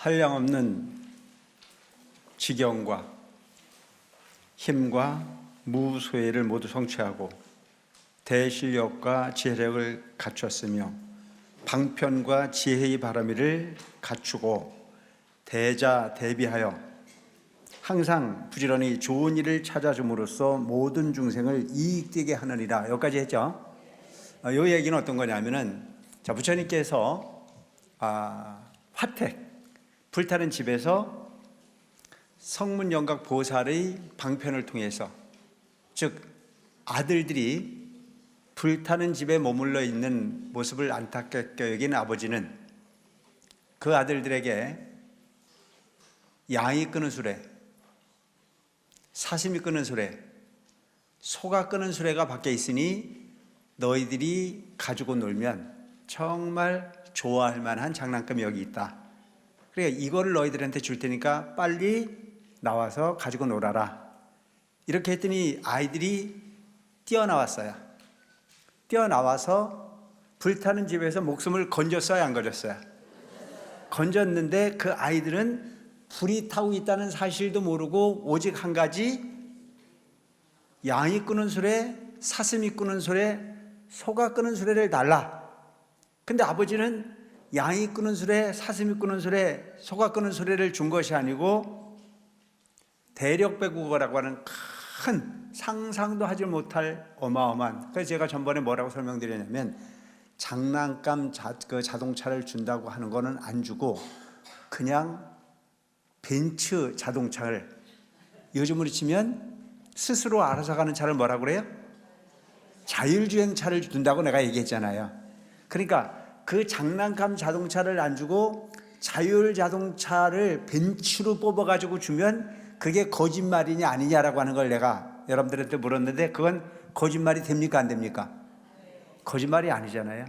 한량없는 지경과 힘과 무소외를 모두 성취하고 대실력과 지혜력을 갖추었으며 방편과 지혜의 바람이를 갖추고 대자 대비하여 항상 부지런히 좋은 일을 찾아줌으로써 모든 중생을 이익되게 하느니라. 여기까지 했죠. 이 얘기는 어떤 거냐면은 부처님께서 화택 불타는 집에서 성문영각 보살의 방편을 통해서, 즉 아들들이 불타는 집에 머물러 있는 모습을 안타깝게 여긴 아버지는 그 아들들에게 양이 끄는 수레, 사슴이 끄는 수레, 소가 끄는 수레가 밖에 있으니 너희들이 가지고 놀면 정말 좋아할 만한 장난감이 여기 있다. 그러니까 이거를 너희들한테 줄 테니까 빨리 나와서 가지고 놀아라. 이렇게 했더니 아이들이 뛰어나왔어요. 뛰어나와서 불타는 집에서 목숨을 건졌어요, 안 건졌어요? 건졌는데 그 아이들은 불이 타고 있다는 사실도 모르고 오직 한 가지, 양이 끄는 수레, 사슴이 끄는 수레, 소가 끄는 수레를 달라. 근데 아버지는 양이 끄는 수레, 사슴이 끄는 수레, 소가 끄는 수레를 준 것이 아니고 대력배국어라고 하는 큰 상상도 하지 못할 어마어마한, 그래서 제가 전번에 뭐라고 설명드렸냐면 장난감 자동차를 준다고 하는 거는 안 주고 그냥 벤츠 자동차를, 요즘으로 치면 스스로 알아서 가는 차를 뭐라고 그래요? 자율주행차를 준다고 내가 얘기했잖아요. 그러니까 그 장난감 자동차를 안 주고 자율자동차를 벤츠로 뽑아가지고 주면 그게 거짓말이냐 아니냐라고 하는 걸 내가 여러분들한테 물었는데, 그건 거짓말이 됩니까 안 됩니까? 거짓말이 아니잖아요.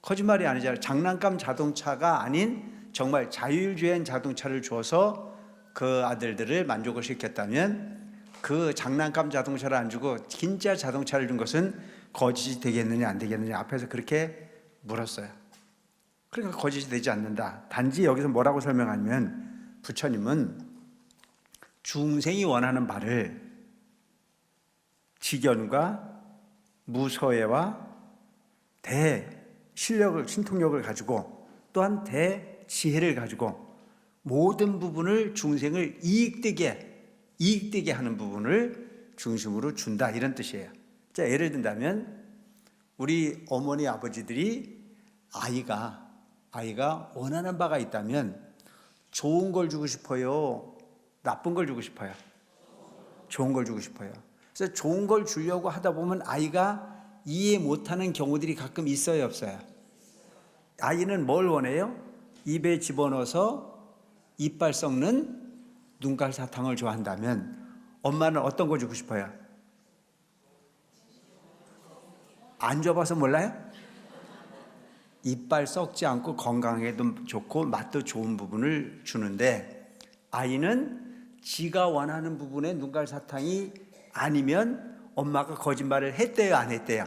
거짓말이 아니잖아요. 장난감 자동차가 아닌 정말 자율주행 자동차를 줘서 그 아들들을 만족을 시켰다면, 그 장난감 자동차를 안 주고 진짜 자동차를 준 것은 거짓이 되겠느냐 안 되겠느냐 앞에서 그렇게 물었어요. 그러니까 거짓이 되지 않는다. 단지 여기서 뭐라고 설명하냐면 부처님은 중생이 원하는 바를 지견과 무소외와 대실력을, 신통력을 가지고 또한 대지혜를 가지고 모든 부분을 중생을 이익되게 하는 부분을 중심으로 준다, 이런 뜻이에요. 자, 예를 든다면 우리 어머니 아버지들이 아이가 원하는 바가 있다면 좋은 걸 주고 싶어요, 나쁜 걸 주고 싶어요? 좋은 걸 주고 싶어요. 그래서 좋은 걸 주려고 하다 보면 아이가 이해 못하는 경우들이 가끔 있어요, 없어요? 아이는 뭘 원해요? 입에 집어넣어서 이빨 썩는 눈깔 사탕을 좋아한다면 엄마는 어떤 거 주고 싶어요? 안 줘봐서 몰라요? 이빨 썩지 않고 건강에도 좋고 맛도 좋은 부분을 주는데, 아이는 지가 원하는 부분의 눈깔 사탕이 아니면 엄마가 거짓말을 했대요, 안 했대요?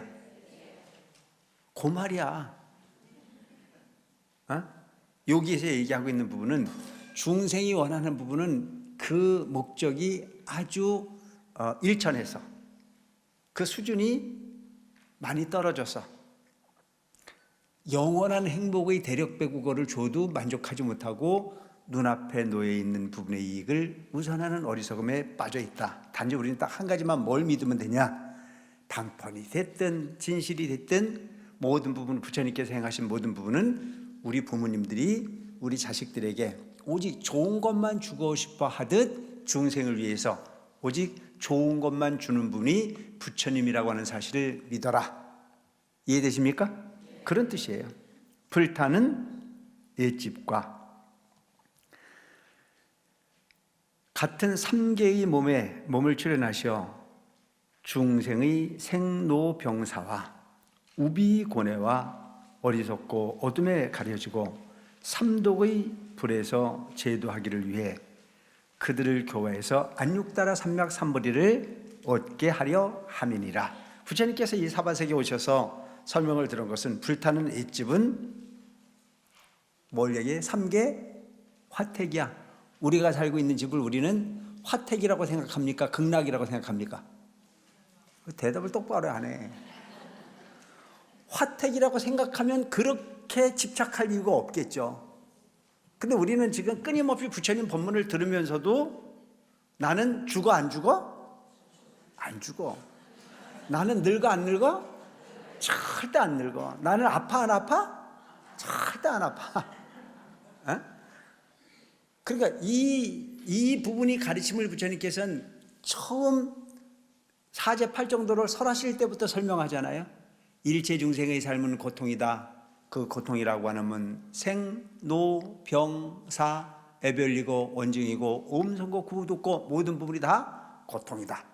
그 말이야. 여기에서 얘기하고 있는 부분은 중생이 원하는 부분은 그 목적이 아주 일천해서 그 수준이 많이 떨어져서 영원한 행복의 대력배국어를 줘도 만족하지 못하고 눈앞에 놓여 있는 부분의 이익을 우선하는 어리석음에 빠져 있다. 단지 우리는 딱 한 가지만 뭘 믿으면 되냐? 방편이 됐든 진실이 됐든 모든 부분, 부처님께서 행하신 모든 부분은 우리 부모님들이 우리 자식들에게 오직 좋은 것만 주고 싶어 하듯 중생을 위해서 오직 좋은 것만 주는 분이 부처님이라고 하는 사실을 믿어라. 이해되십니까? 그런 뜻이에요. 불타는 옛집과 같은 삼계의 몸에 몸을 출연하시어 중생의 생로병사와 우비고뇌와 어리석고 어둠에 가려지고 삼독의 불에서 제도하기를 위해 그들을 교화해서 안육다라 삼맥삼벌이를 얻게 하려 함이니라. 부처님께서 이 사바세계에 오셔서 설명을 들은 것은 불타는 옛집은 뭘 얘기해? 삼계 화택이야. 우리가 살고 있는 집을 우리는 화택이라고 생각합니까? 극락이라고 생각합니까? 대답을 똑바로 안 해. 화택이라고 생각하면 그렇게 집착할 이유가 없겠죠. 근데 우리는 지금 끊임없이 부처님 법문을 들으면서도 나는 죽어 안 죽어? 안 죽어. 나는 늙어 안 늙어? 절대 안 늙어. 나는 아파 안 아파? 절대 안 아파. 어? 그러니까 이 부분이 가르침을 부처님께서는 처음 사제팔정도를 설하실 때부터 설명하잖아요. 일체 중생의 삶은 고통이다. 그 고통이라고 하면 생, 노, 병, 사, 애별이고 원증이고 오음선고 구두고 모든 부분이 다 고통이다.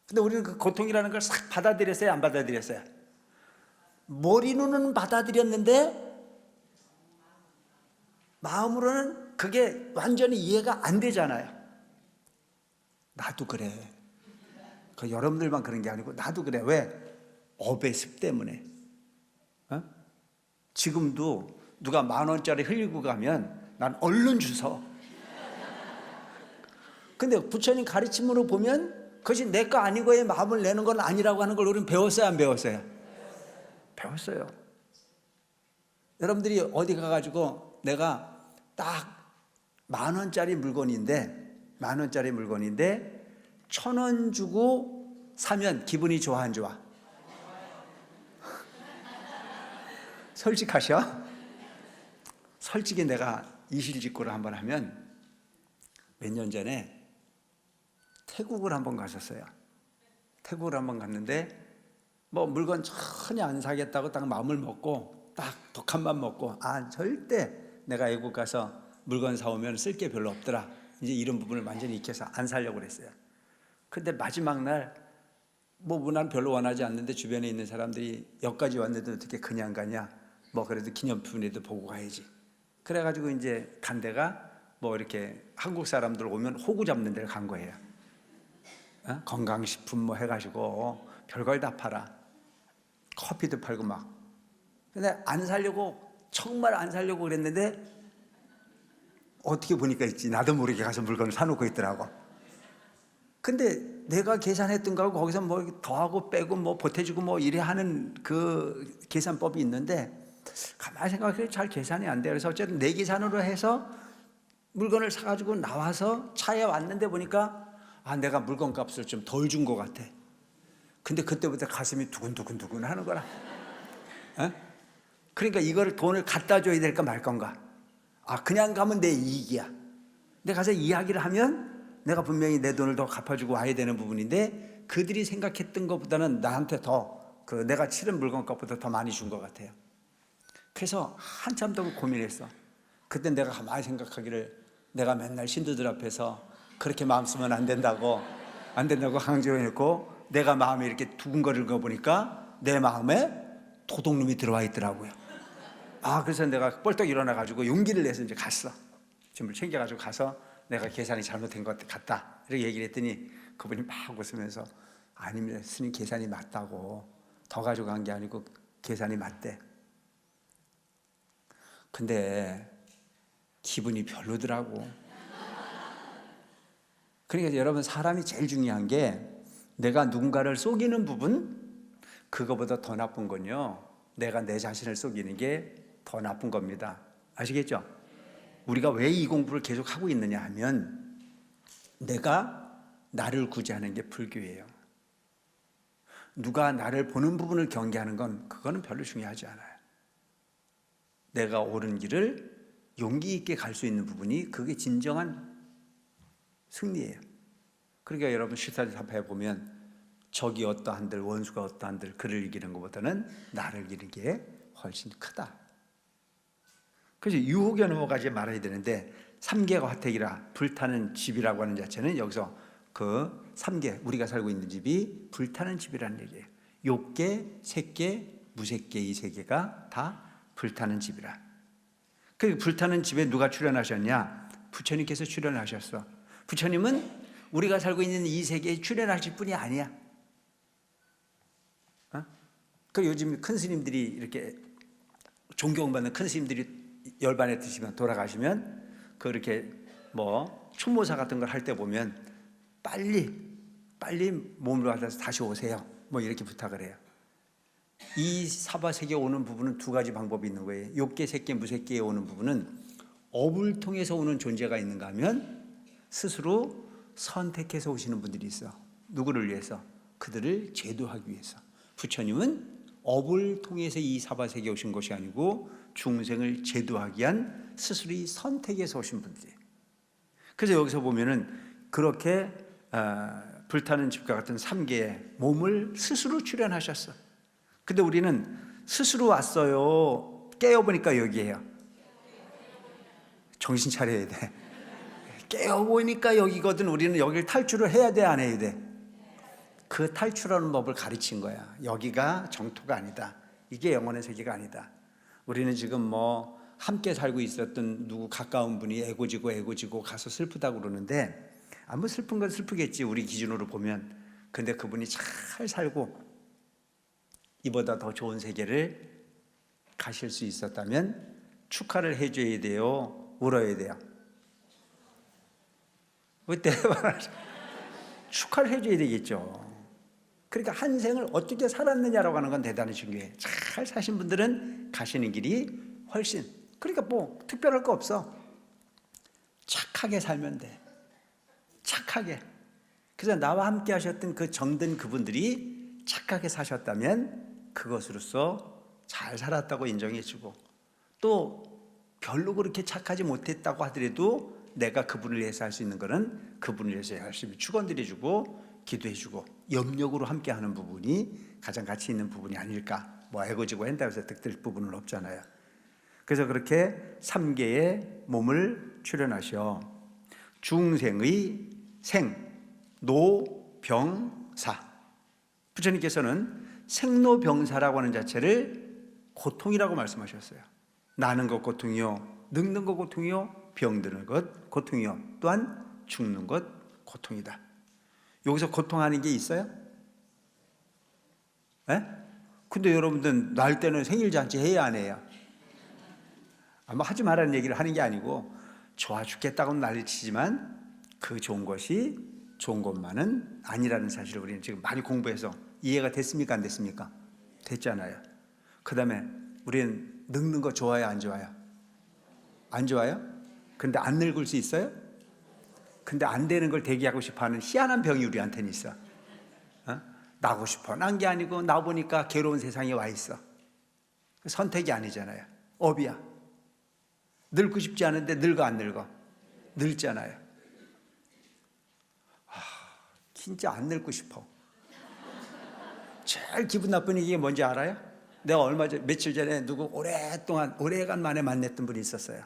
근데 우리는 그 고통이라는 걸 싹 받아들였어요? 안 받아들였어요? 머리로는 받아들였는데 마음으로는 그게 완전히 이해가 안 되잖아요. 나도 그래. 그 여러분들만 그런 게 아니고 나도 그래. 왜? 업의 습 때문에. 어? 지금도 누가 10,000원짜리 흘리고 가면 난 얼른 주워. 근데 부처님 가르침으로 보면 그것이 내 거 아니고의 마음을 내는 건 아니라고 하는 걸 우리는 배웠어요? 안 배웠어요? 배웠어요. 여러분들이 어디 가가지고 내가 딱 10,000원짜리 물건인데 1,000원 주고 사면 기분이 좋아 안 좋아? 솔직하셔? 솔직히 내가 이실직고를 한번 하면 몇 년 전에 태국을 한번 갔었어요. 태국을 한번 갔는데 뭐 물건 전혀 안 사겠다고 딱 마음을 먹고 딱 독한만 먹고 절대 내가 외국 가서 물건 사오면 쓸 게 별로 없더라. 이제 이런 부분을 완전히 익혀서 안 사려고 그랬어요. 근데 마지막 날 뭐 난 별로 원하지 않는데 주변에 있는 사람들이 여기까지 왔는데 어떻게 그냥 가냐? 뭐 그래도 기념품이라도 보고 가야지. 그래가지고 이제 간 데가 뭐 이렇게 한국 사람들 오면 호구 잡는 데를 간 거예요. 건강식품 뭐 해가지고 별걸 다 팔아. 커피도 팔고 막. 근데 안 사려고 정말 안 사려고 그랬는데 어떻게 보니까 있지. 나도 모르게 가서 물건을 사놓고 있더라고. 근데 내가 계산했던 거하고 거기서 뭐 더하고 빼고 뭐 보태주고 뭐 이래 하는 그 계산법이 있는데 가만히 생각해 잘 계산이 안 돼. 그래서 어쨌든 내 계산으로 해서 물건을 사가지고 나와서 차에 왔는데 보니까 내가 물건 값을 좀 덜 준 것 같아. 근데 그때부터 가슴이 두근두근 하는 거라. 그러니까 이거를 돈을 갖다 줘야 될까 말 건가. 그냥 가면 내 이익이야. 근데 가서 이야기를 하면 내가 분명히 내 돈을 더 갚아주고 와야 되는 부분인데 그들이 생각했던 것보다는 나한테 더 내가 치른 물건 값보다 더 많이 준 것 같아요. 그래서 한참 더 고민했어. 그때 내가 가만히 생각하기를 내가 맨날 신도들 앞에서 그렇게 마음 쓰면 안 된다고 강조했고 내가 마음이 이렇게 두근거리는 거 보니까 내 마음에 도둑놈이 들어와 있더라고요. 그래서 내가 뻘떡 일어나가지고 용기를 내서 이제 갔어. 짐을 챙겨가지고 가서 내가 계산이 잘못된 것 같다 이렇게 얘기를 했더니 그분이 막 웃으면서 아닙니다. 스님 계산이 맞다고. 더 가져간 게 아니고 계산이 맞대. 근데 기분이 별로더라고. 그러니까 여러분 사람이 제일 중요한 게 내가 누군가를 속이는 부분 그거보다 더 나쁜 건요. 내가 내 자신을 속이는 게 더 나쁜 겁니다. 아시겠죠? 우리가 왜 이 공부를 계속 하고 있느냐 하면 내가 나를 구제하는 게 불교예요. 누가 나를 보는 부분을 경계하는 건 그거는 별로 중요하지 않아요. 내가 옳은 길을 용기 있게 갈 수 있는 부분이 그게 진정한 승리예요. 그러니까 여러분 시타디타파에 보면 적이 어떠한들 원수가 어떠한들 그를 이기는 것보다는 나를 이기는 게 훨씬 크다. 그래서 유혹에 넘어가지 말아야 되는데 3계가 화택이라 불타는 집이라고 하는 자체는 여기서 그 3계 우리가 살고 있는 집이 불타는 집이라는 얘기예요. 욕계, 색계, 무색계 이 세 개가 다 불타는 집이라. 그 불타는 집에 누가 출연하셨냐? 부처님께서 출연하셨어. 부처님은 우리가 살고 있는 이 세계에 출연하실 분이 아니야. 그 요즘 큰 스님들이 이렇게 존경받는 큰 스님들이 열반에 드시면 돌아가시면 그렇게 뭐 추모사 같은 걸 할 때 보면 빨리 몸을 받아서 다시 오세요. 뭐 이렇게 부탁을 해요. 이 사바세계에 오는 부분은 두 가지 방법이 있는 거예요. 욕계, 색계, 무색계에 오는 부분은 업을 통해서 오는 존재가 있는가 하면 스스로 선택해서 오시는 분들이 있어. 누구를 위해서? 그들을 제도하기 위해서. 부처님은 업을 통해서 이 사바세계에 오신 것이 아니고 중생을 제도하기 위한 스스로 선택해서 오신 분들이에요. 그래서 여기서 보면은 그렇게 불타는 집과 같은 3계의 몸을 스스로 출연하셨어. 근데 우리는 스스로 왔어요. 깨어보니까 여기에요. 정신 차려야 돼. 깨어보니까 여기거든. 우리는 여기를 탈출을 해야 돼, 안 해야 돼? 그 탈출하는 법을 가르친 거야. 여기가 정토가 아니다. 이게 영혼의 세계가 아니다. 우리는 지금 뭐 함께 살고 있었던 누구 가까운 분이 애고지고 가서 슬프다고 그러는데, 뭐 슬픈 건 슬프겠지, 우리 기준으로 보면. 근데 그분이 잘 살고 이보다 더 좋은 세계를 가실 수 있었다면 축하를 해줘야 돼요? 울어야 돼요? 그때 축하를 해줘야 되겠죠. 그러니까 한 생을 어떻게 살았느냐라고 하는 건 대단히 중요해. 잘 사신 분들은 가시는 길이 훨씬, 그러니까 뭐 특별할 거 없어. 착하게 살면 돼. 착하게. 그래서 나와 함께 하셨던 그 정든 그분들이 착하게 사셨다면 그것으로서 잘 살았다고 인정해주고, 또 별로 그렇게 착하지 못했다고 하더라도 내가 그분을 위해서 할 수 있는 거는 그분을 위해서 열심히 축원드려주고 기도해주고 염력으로 함께하는 부분이 가장 가치 있는 부분이 아닐까. 뭐 애고지고 한다고 해서 득될 부분은 없잖아요. 그래서 그렇게 3계의 몸을 출연하셔 중생의 생, 노, 병, 사. 부처님께서는 생로병사라고 하는 자체를 고통이라고 말씀하셨어요. 나는 것 고통이요, 늙는 것 고통이요, 병드는 것 고통이요, 또한 죽는 것 고통이다. 여기서 고통하는 게 있어요? 에? 근데 여러분들 날 때는 생일잔치 해야 안 해요? 아마 하지 말라는 얘기를 하는 게 아니고, 좋아 죽겠다고는 난리치지만 그 좋은 것이 좋은 것만은 아니라는 사실을 우리는 지금 많이 공부해서 이해가 됐습니까? 안 됐습니까? 됐잖아요. 그 다음에 우리는 늙는 거 좋아요? 안 좋아요? 안 좋아요? 근데 안 늙을 수 있어요? 근데 안 되는 걸 대기하고 싶어하는 희한한 병이 우리한테는 있어. 나고 싶어 난 게 아니고 나 보니까 괴로운 세상에 와 있어. 선택이 아니잖아요. 업이야. 늙고 싶지 않은데 늙어 안 늙어? 늙잖아요. 진짜 안 늙고 싶어. 제일 기분 나쁜 얘기가 뭔지 알아요? 내가 며칠 전에 누구 오래간 만에 만났던 분이 있었어요.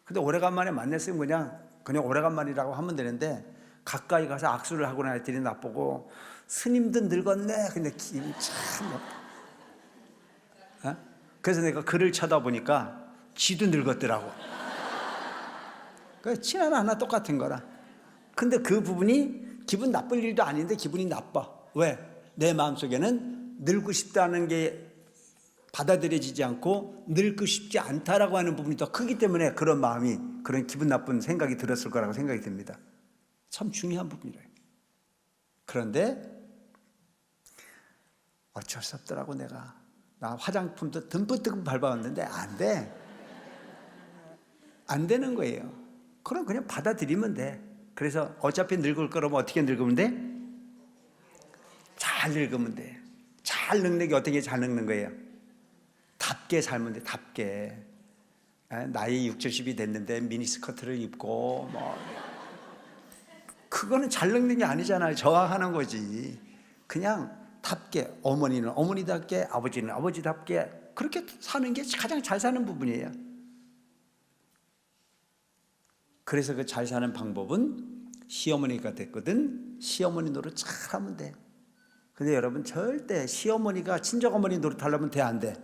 근데 오래간만에 만났으면 그냥 오래간만이라고 하면 되는데, 가까이 가서 악수를 하고 나랬더니 나보고 스님도 늙었네. 근데 기분이 참. 그래서 내가 그를 쳐다보니까 지도 늙었더라고. 그 친한 하나 똑같은 거라. 근데 그 부분이 기분 나쁠 일도 아닌데 기분이 나빠. 왜? 내 마음속에는 늙고 싶다는 게 받아들여지지 않고 늙고 싶지 않다라고 하는 부분이 더 크기 때문에 그런 마음이, 그런 기분 나쁜 생각이 들었을 거라고 생각이 듭니다. 참 중요한 부분이래요. 그런데 어쩔 수 없더라고. 나 화장품도 듬뿍 밟아왔는데 안 돼. 안 되는 거예요. 그럼 그냥 받아들이면 돼. 그래서 어차피 늙을 거라면 어떻게 늙으면 돼? 잘 늙으면 돼. 잘 늙는 게 어떻게 잘 늙는 거예요? 답게 살면 돼. 답게. 나이 60, 70이 됐는데 미니스커트를 입고 그거는 잘 늙는 게 아니잖아요. 저항하는 거지. 그냥 답게, 어머니는 어머니답게, 아버지는 아버지답게 그렇게 사는 게 가장 잘 사는 부분이에요. 그래서 그 잘 사는 방법은 시어머니가 됐거든. 시어머니 노릇 잘하면 돼. 근데 여러분 절대 시어머니가 친정어머니 노릇하려면 돼, 안 돼?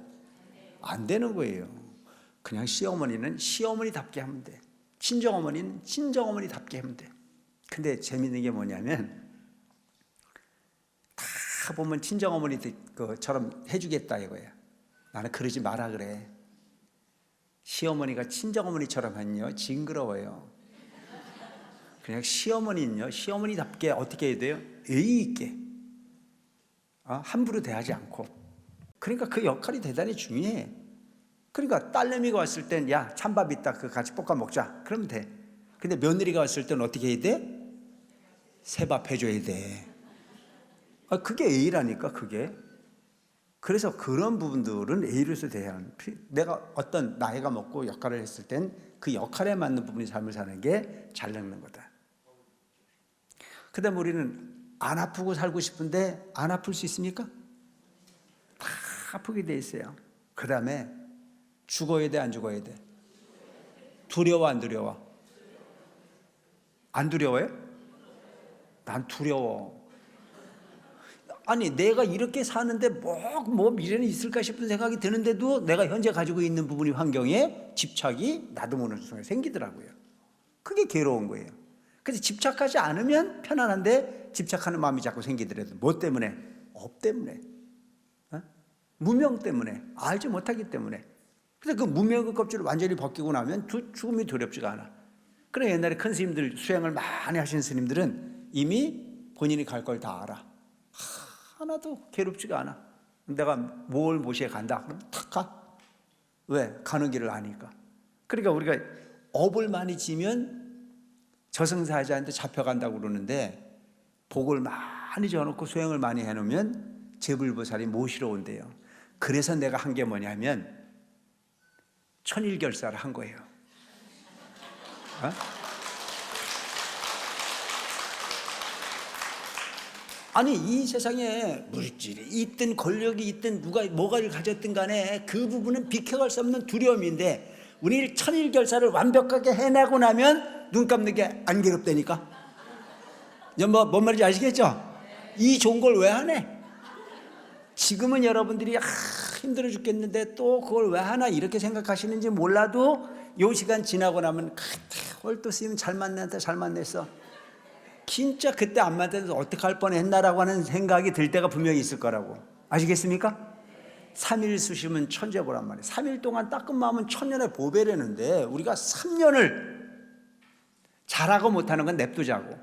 안 되는 거예요. 그냥 시어머니는 시어머니답게 하면 돼. 친정어머니는 친정어머니답게 하면 돼. 근데 재밌는 게 뭐냐면, 다 보면 친정어머니처럼 해주겠다 이거예요. 나는 그러지 마라 그래. 시어머니가 친정어머니처럼 하면요 징그러워요. 그냥 시어머니는요 시어머니답게 어떻게 해야 돼요? 예의 있게 함부로 대하지 않고. 그러니까 그 역할이 대단히 중요해. 그러니까 딸내미가 왔을 땐 야 찬밥 있다 그 같이 볶아 먹자 그러면 돼. 근데 며느리가 왔을 땐 어떻게 해야 돼? 새밥 해줘야 돼. 그게 예의라니까 그게. 그래서 그런 부분들은 예의로서 대한, 내가 어떤 나이가 먹고 역할을 했을 땐 그 역할에 맞는 부분이 삶을 사는 게 잘 늙는 거다. 그 다음에 우리는 안 아프고 살고 싶은데 안 아플 수 있습니까? 다 아프게 돼 있어요. 그 다음에 죽어야 돼, 안 죽어야 돼? 두려워, 안 두려워? 안 두려워요? 난 두려워. 아니 내가 이렇게 사는데 뭐 미래는 있을까 싶은 생각이 드는데도 내가 현재 가지고 있는 부분이 환경에 집착이 나도 모르는 순간에 생기더라고요. 그게 괴로운 거예요. 그래서 집착하지 않으면 편안한데 집착하는 마음이 자꾸 생기더라도 뭐 때문에? 업 때문에, 무명 때문에, 알지 못하기 때문에. 그래서 그 무명의 껍질을 완전히 벗기고 나면 죽음이 두렵지가 않아. 그래 옛날에 큰 스님들 수행을 많이 하신 스님들은 이미 본인이 갈 걸 다 알아. 하나도 괴롭지가 않아. 내가 뭘 모시에 간다 그러면 탁 가. 왜? 가는 길을 아니까. 그러니까 우리가 업을 많이 지면 저승사자한테 잡혀간다고 그러는데 복을 많이 지어놓고 수행을 많이 해놓으면 제불보살이 모시러 온대요. 그래서 내가 한 게 뭐냐면 천일결사를 한 거예요. 아니 이 세상에 물질이 있든 권력이 있든 누가 뭐가를 가졌든 간에 그 부분은 비켜갈 수 없는 두려움인데 우리 천일결사를 완벽하게 해내고 나면 눈 감는 게 안 괴롭다니까. 뭔 말인지 아시겠죠? 이 좋은 걸 왜 하네? 지금은 여러분들이 힘들어 죽겠는데 또 그걸 왜 하나 이렇게 생각하시는지 몰라도 요 시간 지나고 나면 또 스님 잘 만났다 잘 만났어. 진짜 그때 안 만나서 어떡할 뻔했나라고 하는 생각이 들 때가 분명히 있을 거라고. 아시겠습니까? 3일 수심은 천재보란 말이에요. 3일 동안 닦은 마음은 천년의 보배라는데 우리가 3년을 잘하고 못하는 건 냅두자고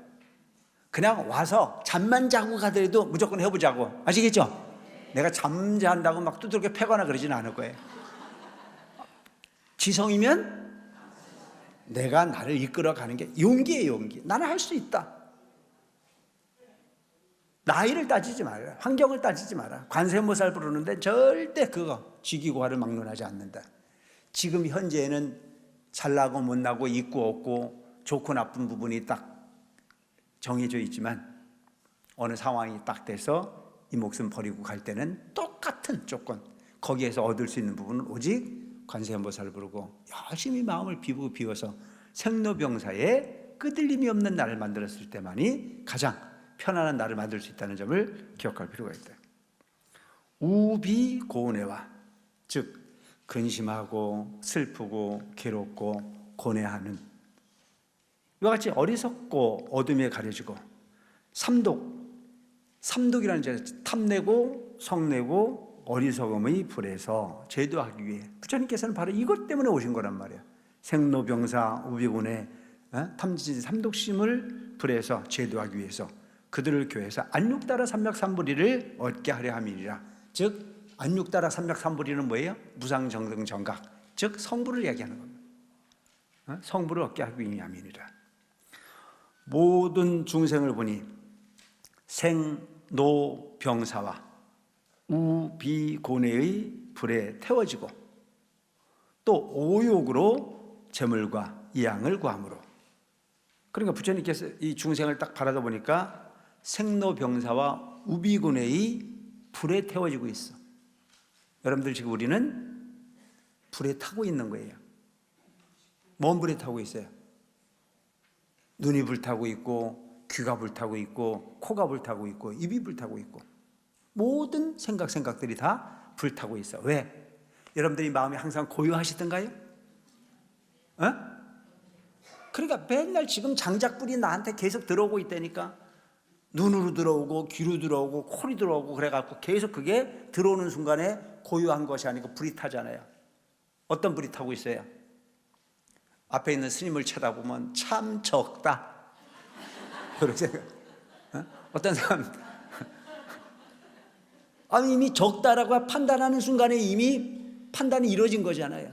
그냥 와서 잠만 자고 가더라도 무조건 해보자고. 아시겠죠? 내가 잠잔다고 막 두들겨 패거나 그러지는 않을 거예요. 지성이면 내가 나를 이끌어가는 게 용기예요. 용기. 나는 할 수 있다. 나이를 따지지 마라. 환경을 따지지 마라. 관세음보살 부르는데 절대 그거 직위고하를 막론하지 않는다. 지금 현재에는 잘나고 못나고 있고 없고 좋고 나쁜 부분이 딱 정해져 있지만 어느 상황이 딱 돼서 이 목숨 버리고 갈 때는 똑같은 조건 거기에서 얻을 수 있는 부분은 오직 관세음보살을 부르고 열심히 마음을 비워서 생로병사에 끄들림이 없는 나를 만들었을 때만이 가장 편안한 나를 만들 수 있다는 점을 기억할 필요가 있다. 우비고뇌와 즉 근심하고 슬프고 괴롭고 고뇌하는 이와 같이 어리석고 어둠에 가려지고 삼독이라는 자 탐내고 성내고 어리석음의 불에서 제도하기 위해 부처님께서는 바로 이것 때문에 오신 거란 말이에요. 생로병사 우비고뇌 탐진치 삼독심을 불에서 제도하기 위해서 그들을 교회에서 안육따라 삼맥삼불이를 얻게 하려 함이니라. 즉 안육따라 삼맥삼불이는 뭐예요? 무상정등정각 즉 성불을 이야기하는 겁니다. 성불을 얻게 하기 위함이니라. 모든 중생을 보니 생노병사와 우비고뇌의 불에 태워지고 또 오욕으로 재물과 이양을 구함으로. 그러니까 부처님께서 이 중생을 딱 바라다 보니까 생로병사와 우비고뇌의 불에 태워지고 있어. 여러분들 지금 우리는 불에 타고 있는 거예요. 뭔 불에 타고 있어요? 눈이 불타고 있고 귀가 불타고 있고 코가 불타고 있고 입이 불타고 있고 모든 생각들이 다 불타고 있어. 왜? 여러분들이 마음이 항상 고요하시던가요? 그러니까 맨날 지금 장작불이 나한테 계속 들어오고 있다니까. 눈으로 들어오고 귀로 들어오고 코로 들어오고 그래갖고 계속 그게 들어오는 순간에 고요한 것이 아니고 불이 타잖아요. 어떤 불이 타고 있어요? 앞에 있는 스님을 쳐다보면 참 적다. 그렇게 생각. 어떤 사람 아니 이미 적다라고 판단하는 순간에 이미 판단이 이루어진 거잖아요.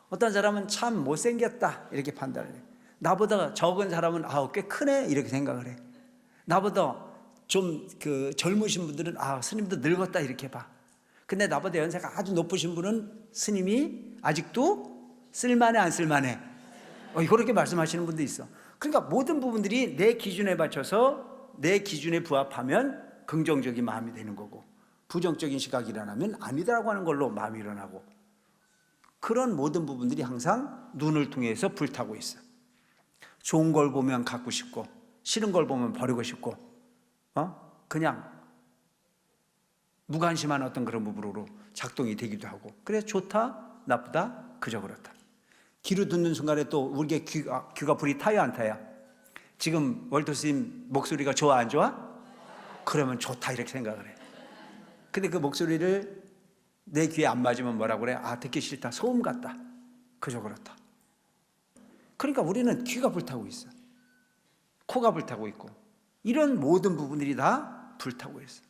어떤 사람은 참 못생겼다 이렇게 판단을 해요. 나보다 적은 사람은 꽤 크네 이렇게 생각을 해. 나보다 좀 젊으신 분들은 스님도 늙었다 이렇게 봐. 근데 나보다 연세가 아주 높으신 분은 스님이 아직도 쓸만해 안 쓸만해? 그렇게 말씀하시는 분도 있어. 그러니까 모든 부분들이 내 기준에 맞춰서 내 기준에 부합하면 긍정적인 마음이 되는 거고, 부정적인 시각이 일어나면 아니다라고 하는 걸로 마음이 일어나고, 그런 모든 부분들이 항상 눈을 통해서 불타고 있어. 좋은 걸 보면 갖고 싶고, 싫은 걸 보면 버리고 싶고, 그냥 무관심한 어떤 그런 부분으로 작동이 되기도 하고, 그래 좋다 나쁘다 그저 그렇다. 귀로 듣는 순간에 또 우리의 귀가 불이 타요 안 타요? 지금 월터 스님 목소리가 좋아 안 좋아? 그러면 좋다 이렇게 생각을 해. 근데 그 목소리를 내 귀에 안 맞으면 뭐라고 그래? 듣기 싫다, 소음 같다, 그저 그렇다. 그러니까 우리는 귀가 불타고 있어, 코가 불타고 있고, 이런 모든 부분들이 다 불타고 있어.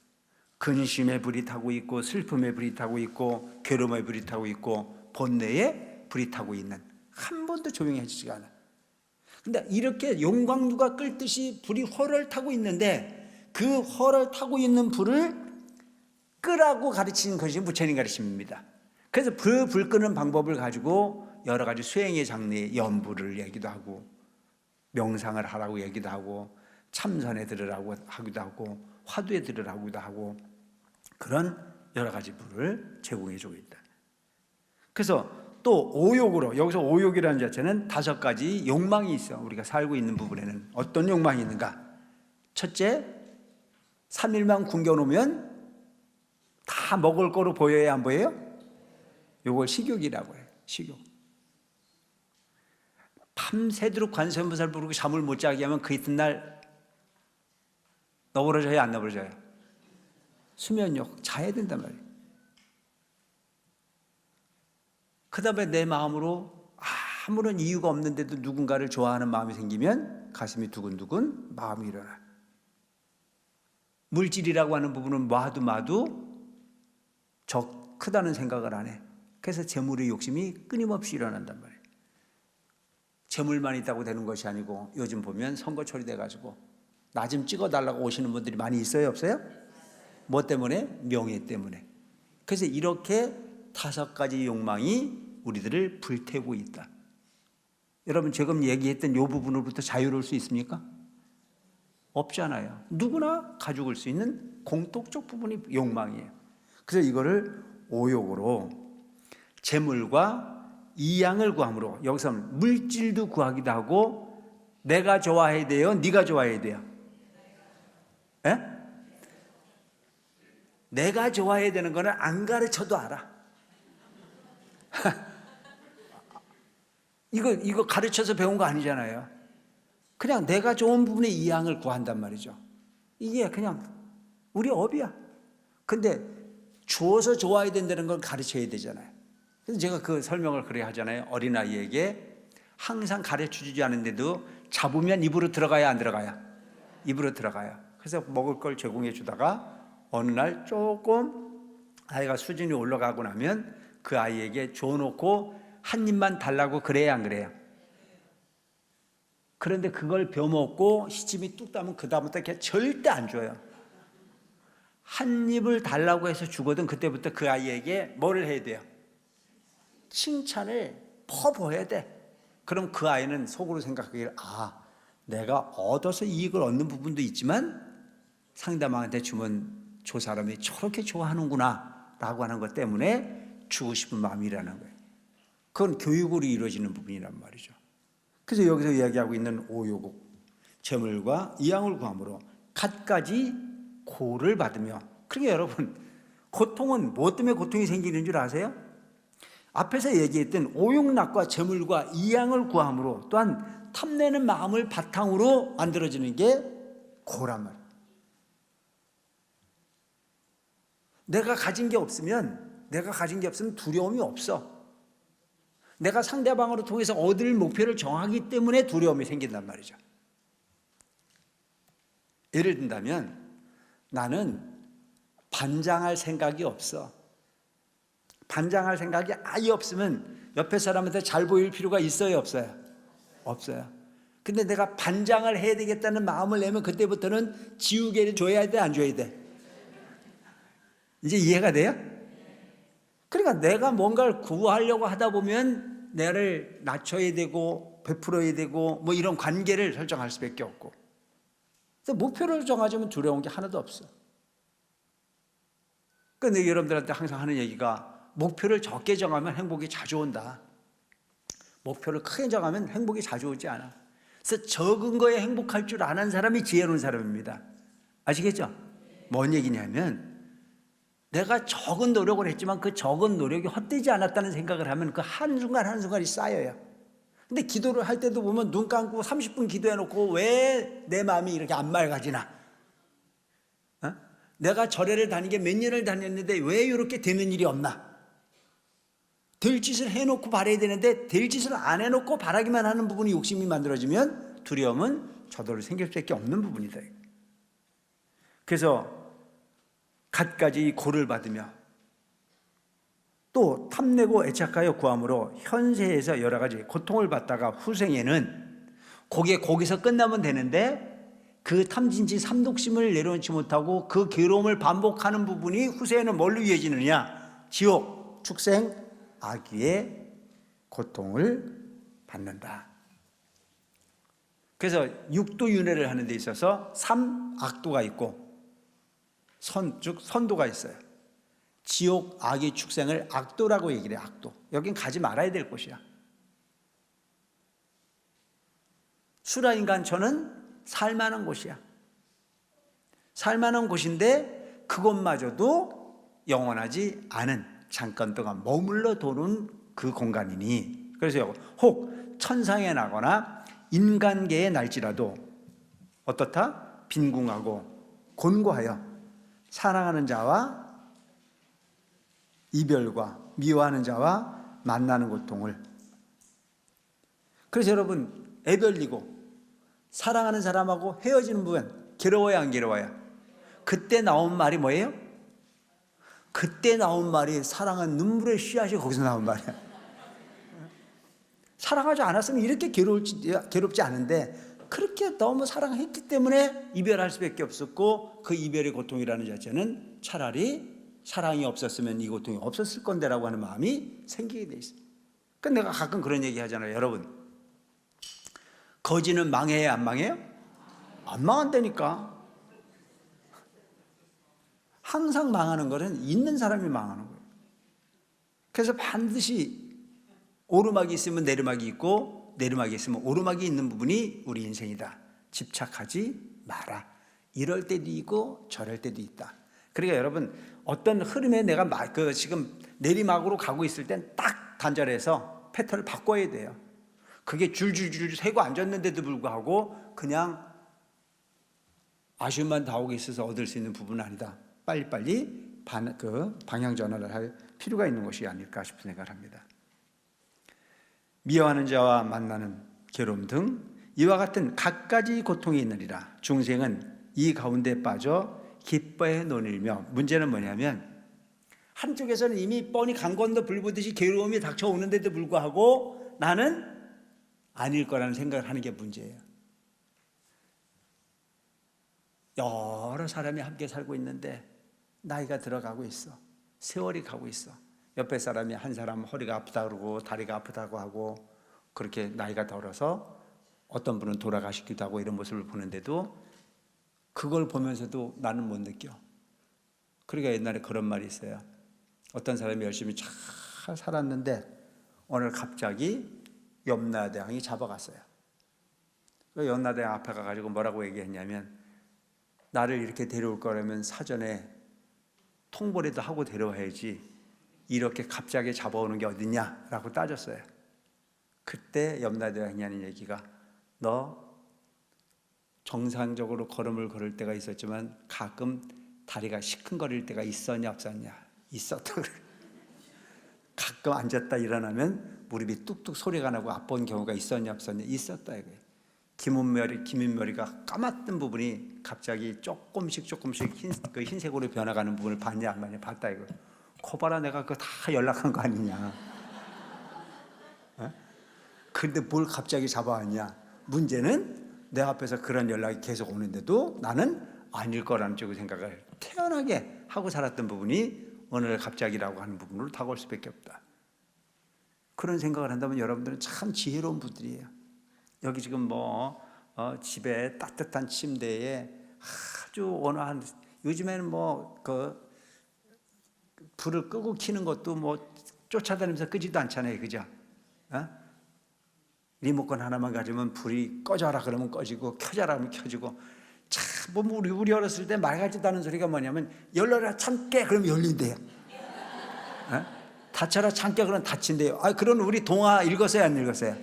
근심의 불이 타고 있고, 슬픔의 불이 타고 있고, 괴로움의 불이 타고 있고, 번뇌의 불이 타고 있는, 한 번도 조용해지지가 않아. 근데 이렇게 용광루가 끓듯이 불이 활을 타고 있는데, 그 활을 타고 있는 불을 끄라고 가르치는 것이 부처님 가르침입니다. 그래서 불 끄는 방법을 가지고 여러 가지 수행의 장르의 연부를 얘기도 하고, 명상을 하라고 얘기도 하고, 참선에 들으라고 하기도 하고, 화두에 들으라고도 하고, 그런 여러 가지 불을 제공해 주고 있다. 그래서 또 오욕으로, 여기서 오욕이라는 자체는 5가지 욕망이 있어. 우리가 살고 있는 부분에는 어떤 욕망이 있는가? 첫째, 3일만 굶겨놓으면 다 먹을 거로 보여야 안 보여요? 요걸 식욕이라고 해요. 식욕. 밤새도록 관세음보살 부르고 잠을 못 자게 하면 그 이튿날 너그러져요 안 너그러져요? 수면욕, 자야 된단 말이에요. 그 다음에 내 마음으로 아무런 이유가 없는데도 누군가를 좋아하는 마음이 생기면 가슴이 두근두근 마음이 일어나. 물질이라고 하는 부분은 마도 크다는 생각을 안 해. 그래서 재물의 욕심이 끊임없이 일어난단 말이에요. 재물만 있다고 되는 것이 아니고, 요즘 보면 선거철이 돼가지고 나 좀 찍어달라고 오시는 분들이 많이 있어요 없어요? 뭐 때문에? 명예 때문에. 그래서 이렇게 5가지 욕망이 우리들을 불태우고 있다. 여러분 지금 얘기했던 이 부분으로부터 자유로울 수 있습니까? 없잖아요. 누구나 가지고 수 있는 공통적 부분이 욕망이에요. 그래서 이거를 오욕으로 재물과 이양을 구함으로, 여기서 물질도 구하기도 하고, 내가 좋아해야 돼요? 네가 좋아해야 돼요? 에? 내가 좋아해야 되는 거는 안 가르쳐도 알아. 이거 가르쳐서 배운 거 아니잖아요. 그냥 내가 좋은 부분의 이양을 구한단 말이죠. 이게 그냥 우리 업이야. 근데 주어서 좋아야 된다는 걸 가르쳐야 되잖아요. 그래서 제가 그 설명을 그래 하잖아요. 어린아이에게 항상 가르쳐주지 않은데도 잡으면 입으로 들어가야 안 들어가야? 입으로 들어가요. 그래서 먹을 걸 제공해 주다가 어느 날 조금 아이가 수준이 올라가고 나면 그 아이에게 줘놓고 한 입만 달라고 그래야 안 그래요? 그런데 그걸 벼먹고 시침이 뚝 따면 그 다음부터 걔 절대 안 줘요. 한 입을 달라고 해서 주거든 그때부터 그 아이에게 뭐를 해야 돼요? 칭찬을 퍼부어야 돼. 그럼 그 아이는 속으로 생각하기를 내가 얻어서 이익을 얻는 부분도 있지만 상대방한테 주면 저 사람이 저렇게 좋아하는구나 라고 하는 것 때문에 주고 싶은 마음이 일어나는 거예요. 그건 교육으로 이루어지는 부분이란 말이죠. 그래서 여기서 이야기하고 있는 오욕, 재물과 이양을 구함으로 갖가지 고를 받으며. 그러니까 여러분, 고통은 뭐 때문에 고통이 생기는 줄 아세요? 앞에서 얘기했던 오욕락과 재물과 이양을 구함으로, 또한 탐내는 마음을 바탕으로 만들어지는 게 고란 말이에요. 내가 가진 게 없으면 두려움이 없어. 내가 상대방으로 통해서 얻을 목표를 정하기 때문에 두려움이 생긴단 말이죠. 예를 든다면 나는 반장할 생각이 없어. 반장할 생각이 아예 없으면 옆에 사람한테 잘 보일 필요가 있어요, 없어요? 없어요. 근데 내가 반장을 해야 되겠다는 마음을 내면 그때부터는 지우개를 줘야 돼, 안 줘야 돼? 이제 이해가 돼요? 그러니까 내가 뭔가를 구하려고 하다 보면 나를 낮춰야 되고 베풀어야 되고 뭐 이런 관계를 설정할 수밖에 없고, 목표를 정하자면 두려운 게 하나도 없어. 그런데 여러분들한테 항상 하는 얘기가 목표를 적게 정하면 행복이 자주 온다. 목표를 크게 정하면 행복이 자주 오지 않아. 그래서 적은 거에 행복할 줄 아는 사람이 지혜로운 사람입니다. 아시겠죠? 뭔 얘기냐면 내가 적은 노력을 했지만 그 적은 노력이 헛되지 않았다는 생각을 하면 그 한순간 한순간이 쌓여요. 근데 기도를 할 때도 보면 눈 감고 30분 기도해놓고 왜 내 마음이 이렇게 안 맑아지나? 어? 내가 절에를 다니게 몇 년을 다녔는데 왜 이렇게 되는 일이 없나? 될 짓을 해놓고 바라야 되는데 될 짓을 안 해놓고 바라기만 하는 부분이 욕심이 만들어지면 두려움은 저절로 생길 수밖에 없는 부분이다. 그래서 갖가지 고를 받으며 또 탐내고 애착하여 구함으로 현세에서 여러 가지 고통을 받다가 후생에는 거기서 끝나면 되는데 그 탐진치 삼독심을 내려놓지 못하고 그 괴로움을 반복하는 부분이 후세에는 뭘로 이어지느냐? 지옥, 축생, 악귀의 고통을 받는다. 그래서 육도윤회를 하는 데 있어서 삼악도가 있고 즉 선도가 있어요. 지옥, 악의 축생을 악도라고 얘기를 해요. 악도. 여긴 가지 말아야 될 곳이야. 수라인간천은 살만한 곳이야. 살만한 곳인데 그것마저도 영원하지 않은 잠깐 동안 머물러 도는 그 공간이니, 그래서 혹 천상에 나거나 인간계에 날지라도 어떻다? 빈궁하고 곤고하여 사랑하는 자와 이별과 미워하는 자와 만나는 고통을. 그래서 여러분 애별리고 사랑하는 사람하고 헤어지는 부분 괴로워요, 안 괴로워요? 그때 나온 말이 뭐예요? 그때 나온 말이 사랑은 눈물의 씨앗이 거기서 나온 말이야. 사랑하지 않았으면 이렇게 괴롭지 않은데 그렇게 너무 사랑했기 때문에 이별할 수밖에 없었고, 그 이별의 고통이라는 자체는 차라리 사랑이 없었으면 이 고통이 없었을 건데라고 하는 마음이 생기게 돼 있어요. 그러니까 내가 가끔 그런 얘기 하잖아요. 여러분, 거지는 망해요, 안 망해요? 안 망한다니까. 항상 망하는 거는 있는 사람이 망하는 거예요. 그래서 반드시 오르막이 있으면 내리막이 있고 내리막이 있으면 오르막이 있는 부분이 우리 인생이다. 집착하지 마라. 이럴 때도 있고 저럴 때도 있다. 그러니까 여러분 어떤 흐름에 내가 지금 내리막으로 가고 있을 땐 딱 단절해서 패턴을 바꿔야 돼요. 그게 줄줄줄 세고 앉았는데도 불구하고 그냥 아쉬움만 나오고 있어서 얻을 수 있는 부분은 아니다. 빨리빨리 방향 전환을 할 필요가 있는 것이 아닐까 싶은 생각을 합니다. 미워하는 자와 만나는 괴로움 등 이와 같은 갖가지 고통이 있느니라. 중생은 이 가운데 빠져 기뻐해 논일며, 문제는 뭐냐면 한쪽에서는 이미 뻔히 강 건너 불 보듯이 괴로움이 닥쳐오는데도 불구하고 나는 아닐 거라는 생각을 하는 게 문제예요. 여러 사람이 함께 살고 있는데 나이가 들어가고 있어. 세월이 가고 있어. 옆에 사람이 한 사람 허리가 아프다 그러고 다리가 아프다고 하고 그렇게 나이가 들어서 어떤 분은 돌아가시기도 하고 이런 모습을 보는데도 그걸 보면서도 나는 못 느껴. 그러니까 옛날에 그런 말이 있어요. 어떤 사람이 열심히 잘 살았는데 오늘 갑자기 염라대왕이 잡아갔어요. 염라대왕 앞에 가가지고 뭐라고 얘기했냐면, 나를 이렇게 데려올 거라면 사전에 통보라도 하고 데려와야지 이렇게 갑자기 잡아오는 게 어딨냐라고 따졌어요. 그때 염라대왕이 하는 얘기가, 너 정상적으로 걸음을 걸을 때가 있었지만 가끔 다리가 시큰거릴 때가 있었냐 없었냐? 있었다 그래. 가끔 앉았다 일어나면 무릎이 뚝뚝 소리가 나고 아픈 경우가 있었냐 없었냐? 있었다 이거예요. 김은머리가 까맣던 부분이 갑자기 조금씩 그 흰색으로 변화가는 부분을 봤냐 안 봤냐? 봤다 이거. 코바라 내가 그거 다 연락한 거 아니냐? 근데 뭘 갑자기 잡아왔냐? 문제는 내 앞에서 그런 연락이 계속 오는데도 나는 아닐 거라는 쪽의 생각을 태연하게 하고 살았던 부분이 어느 날 갑자기라고 하는 부분으로 다가올 수밖에 없다. 그런 생각을 한다면 여러분들은 참 지혜로운 분들이에요. 여기 지금 집에 따뜻한 침대에 아주 온화한, 요즘에는 그 불을 끄고 켜는 것도 쫓아다니면서 끄지도 않잖아요, 그죠? 리모컨 하나만 가지면 불이 꺼져라 그러면 꺼지고 켜져라 하면 켜지고. 참 우리 어렸을 때 말 같지도 않은 소리가 뭐냐면 열려라 참깨 그러면 열린대요. 닫혀라 참깨 그러면 닫힌대요. 그런 우리 동화 읽었어요 안 읽었어요?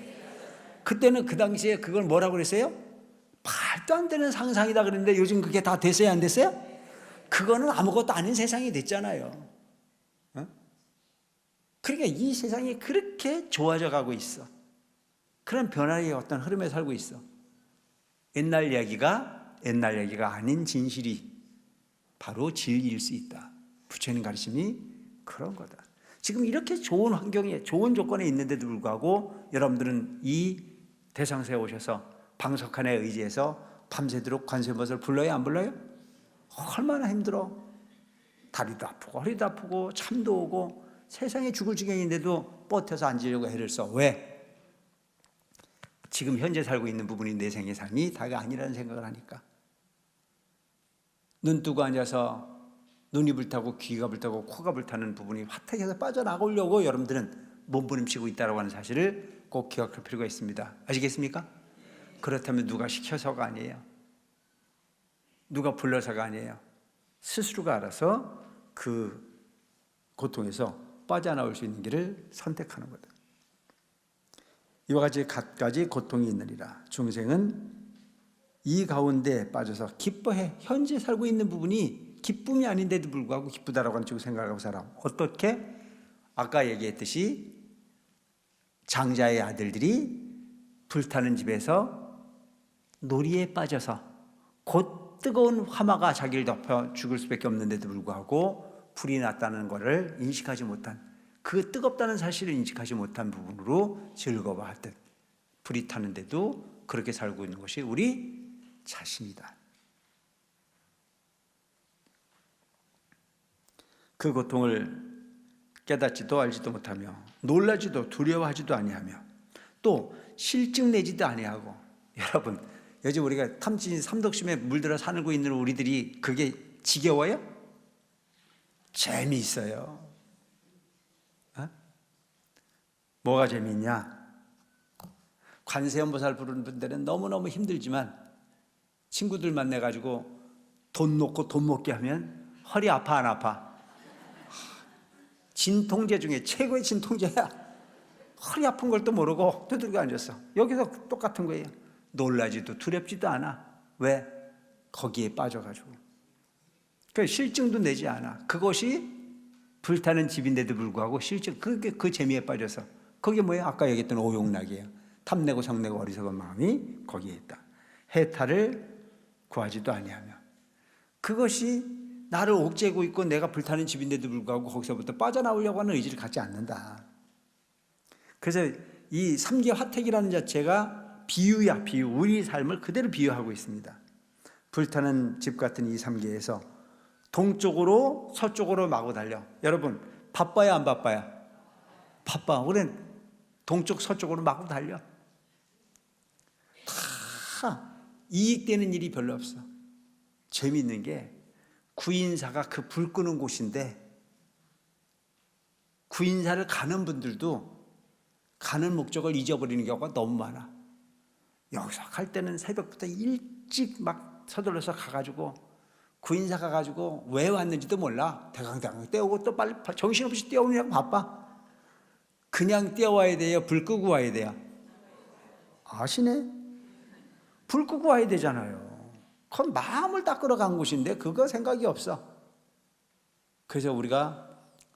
그때는 그 당시에 그걸 뭐라고 그랬어요? 말도 안 되는 상상이다 그랬는데 요즘 그게 다 됐어요 안 됐어요? 그거는 아무것도 아닌 세상이 됐잖아요. 그러니까 이 세상이 그렇게 좋아져 가고 있어. 그런 변화의 어떤 흐름에 살고 있어. 옛날 이야기가 아닌 진실이 바로 진리일 수 있다. 부처님 가르침이 그런 거다. 지금 이렇게 좋은 환경에 좋은 조건에 있는데도 불구하고 여러분들은 이 대상사에 오셔서 방석한에 의지해서 밤새도록 관세음보살을 불러요 안 불러요? 얼마나 힘들어. 다리도 아프고 허리도 아프고 잠도 오고 세상에 죽을 지경인데도 버텨서 앉으려고 애를 써. 왜? 지금 현재 살고 있는 부분이 내 생의 삶이 다가 아니라는 생각을 하니까. 눈 뜨고 앉아서 눈이 불타고 귀가 불타고 코가 불타는 부분이 화택에서 빠져나가려고 여러분들은 몸부림치고 있다고 하는 사실을 꼭 기억할 필요가 있습니다. 아시겠습니까? 그렇다면 누가 시켜서가 아니에요. 누가 불러서가 아니에요. 스스로가 알아서 그 고통에서 빠져나올 수 있는 길을 선택하는 거다. 이와 같이 갖가지 고통이 있느니라. 중생은 이 가운데 빠져서 기뻐해. 현재 살고 있는 부분이 기쁨이 아닌데도 불구하고 기쁘다라고 하는 쪽으로 생각하고 살아. 어떻게? 아까 얘기했듯이 장자의 아들들이 불타는 집에서 놀이에 빠져서 곧 뜨거운 화마가 자기를 덮여 죽을 수밖에 없는데도 불구하고 불이 났다는 것을 인식하지 못한, 그 뜨겁다는 사실을 인식하지 못한 부분으로 즐거워하듯 불이 타는데도 그렇게 살고 있는 것이 우리 자신이다. 그 고통을 깨닫지도 알지도 못하며 놀라지도 두려워하지도 아니하며 또 실증 내지도 아니하고. 여러분, 요즘 우리가 탐진 삼독심에 물들어 살고 있는 우리들이 그게 지겨워요? 재미있어요. 뭐가 재미있냐? 관세음보살 부르는 분들은 너무너무 힘들지만 친구들 만나가지고 돈 놓고 돈 먹게 하면 허리 아파 안 아파? 진통제 중에 최고의 진통제야. 허리 아픈 걸 또 모르고 두들겨 앉았어. 여기서 똑같은 거예요. 놀라지도 두렵지도 않아. 왜? 거기에 빠져가지고. 그 실증도 내지 않아. 그것이 불타는 집인데도 불구하고 실증, 그게 그 재미에 빠져서. 그게 뭐예요? 아까 얘기했던 오용락이에요. 탐내고 성내고 어리석은 마음이 거기에 있다. 해탈을 구하지도 아니하며. 그것이 나를 옥죄고 있고 내가 불타는 집인데도 불구하고 거기서부터 빠져나오려고 하는 의지를 갖지 않는다. 그래서 이 삼계 화택이라는 자체가 비유야, 비유. 우리 삶을 그대로 비유하고 있습니다. 불타는 집 같은 이 삼계에서 동쪽으로 서쪽으로 마구 달려. 여러분, 바빠야 안 바빠야? 바빠. 우리는 동쪽 서쪽으로 마구 달려. 다 이익되는 일이 별로 없어. 재미있는 게 구인사가 그 불 끄는 곳인데 구인사를 가는 분들도 가는 목적을 잊어버리는 경우가 너무 많아. 여기서 갈 때는 새벽부터 일찍 막 서둘러서 가가지고 구인사 가가지고 왜 왔는지도 몰라. 대강대강 떼오고 또 빨리 정신없이 떼오느냐고 바빠. 그냥 떼어와야 돼요? 불 끄고 와야 돼요? 아시네? 불 끄고 와야 되잖아요. 그건 마음을 닦으러 간 곳인데 그거 생각이 없어. 그래서 우리가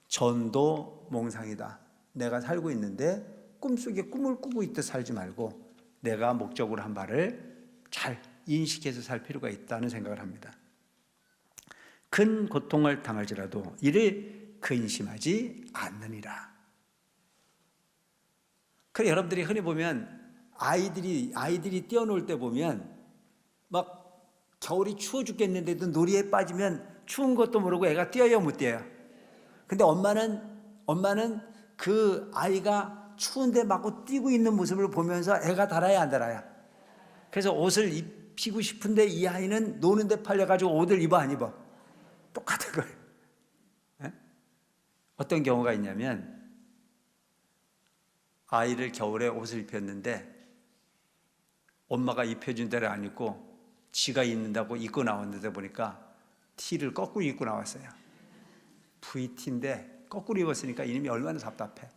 전도 몽상이다. 내가 살고 있는데 꿈속에 꿈을 꾸고 있듯 살지 말고 내가 목적으로 한 바를 잘 인식해서 살 필요가 있다는 생각을 합니다. 큰 고통을 당할지라도 이를 근심하지 않느니라. 그래, 여러분들이 흔히 보면 아이들이 뛰어놀 때 보면 막 겨울이 추워 죽겠는데도 놀이에 빠지면 추운 것도 모르고 애가 뛰어요, 못 뛰어요? 근데 엄마는 그 아이가 추운데 막 뛰고 있는 모습을 보면서 애가 달아야 안 달아요? 그래서 옷을 입히고 싶은데 이 아이는 노는데 팔려가지고 옷을 입어 안 입어? 똑같은 거예요. 네? 어떤 경우가 있냐면 아이를 겨울에 옷을 입혔는데 엄마가 입혀준 대로 안 입고 지가 입는다고 입고 나왔는데 보니까 티를 거꾸로 입고 나왔어요. VT인데 거꾸로 입었으니까 이놈이 얼마나 답답해.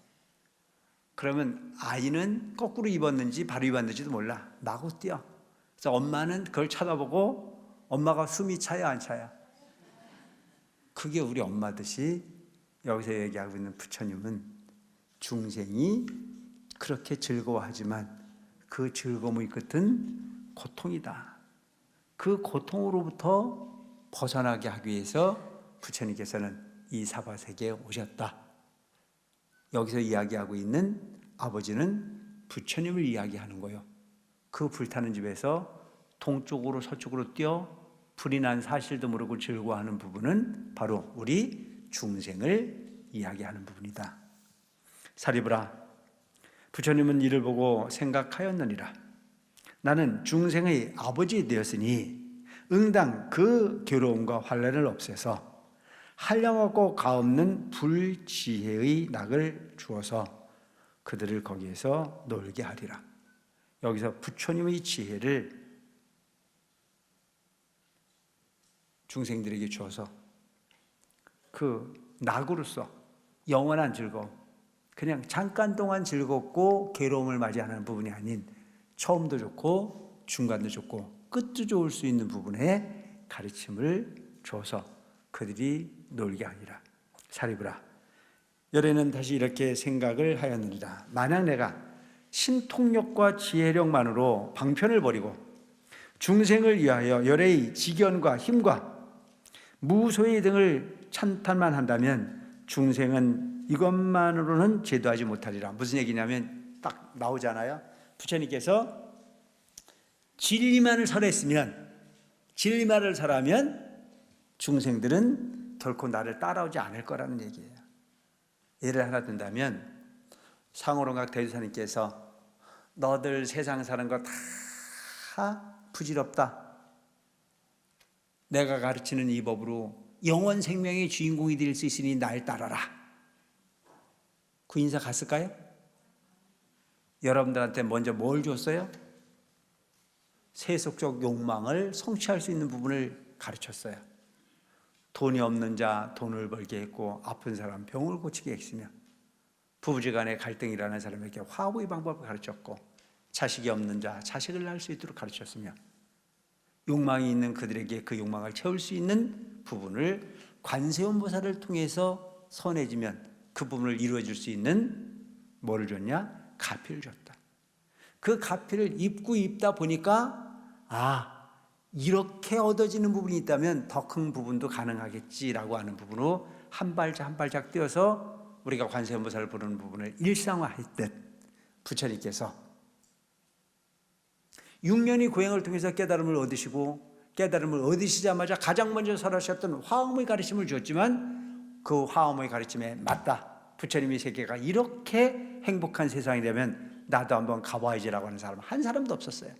그러면 아이는 거꾸로 입었는지 바로 입었는지도 몰라. 마구 뛰어. 그래서 엄마는 그걸 쳐다보고 엄마가 숨이 차요, 안 차요? 그게 우리 엄마듯이 여기서 얘기하고 있는 부처님은 중생이 그렇게 즐거워하지만 그 즐거움의 끝은 고통이다. 그 고통으로부터 벗어나게 하기 위해서 부처님께서는 이 사바세계에 오셨다. 여기서 이야기하고 있는 아버지는 부처님을 이야기하는 거예요. 그 불타는 집에서 동쪽으로 서쪽으로 뛰어 불이 난 사실도 모르고 즐거워하는 부분은 바로 우리 중생을 이야기하는 부분이다. 사리부라, 부처님은 이를 보고 생각하였느니라. 나는 중생의 아버지 되었으니 응당 그 괴로움과 환난을 없애서 한량없고 가없는 불지혜의 낙을 주어서 그들을 거기에서 놀게 하리라. 여기서 부처님의 지혜를 중생들에게 주어서 그 낙으로서 영원한 즐거움, 그냥 잠깐 동안 즐겁고 괴로움을 맞이하는 부분이 아닌 처음도 좋고 중간도 좋고 끝도 좋을 수 있는 부분에 가르침을 줘서 그들이 놀게 하니라. 사리부라, 열에는 다시 이렇게 생각을 하였느니라. 만약 내가 신통력과 지혜력만으로 방편을 버리고 중생을 위하여 열의 지견과 힘과 무소의 등을 찬탄만 한다면 중생은 이것만으로는 제도하지 못하리라. 무슨 얘기냐면 딱 나오잖아요. 부처님께서 진리만을 설했으면, 진리만을 설하면 중생들은 결코 나를 따라오지 않을 거라는 얘기예요. 예를 하나 든다면 상호론각 대주사님께서 너들 세상 사는 거 다 부질없다. 내가 가르치는 이 법으로 영원 생명의 주인공이 될 수 있으니 날 따라라. 그 인사 갔을까요? 여러분들한테 먼저 뭘 줬어요? 세속적 욕망을 성취할 수 있는 부분을 가르쳤어요. 돈이 없는 자 돈을 벌게 했고 아픈 사람 병을 고치게 했으며 부부지간의 갈등이 일어나는 사람에게 화해의 방법을 가르쳤고 자식이 없는 자 자식을 낳을 수 있도록 가르쳤으며 욕망이 있는 그들에게 그 욕망을 채울 수 있는 부분을 관세음보살을 통해서 선해지면 그 부분을 이루어줄 수 있는 뭐를 줬냐? 가피를 줬다. 그 가피를 입다 보니까 이렇게 얻어지는 부분이 있다면 더 큰 부분도 가능하겠지라고 하는 부분으로 한 발짝 한 발짝 뛰어서 우리가 관세음보살을 부르는 부분을 일상화했듯 부처님께서 6년의 고행을 통해서 깨달음을 얻으시고 깨달음을 얻으시자마자 가장 먼저 설하셨던 화엄의 가르침을 주었지만 그 화엄의 가르침에 맞다. 부처님의 세계가 이렇게 행복한 세상이라면 나도 한번 가봐야지라고 하는 사람 한 사람도 없었어요.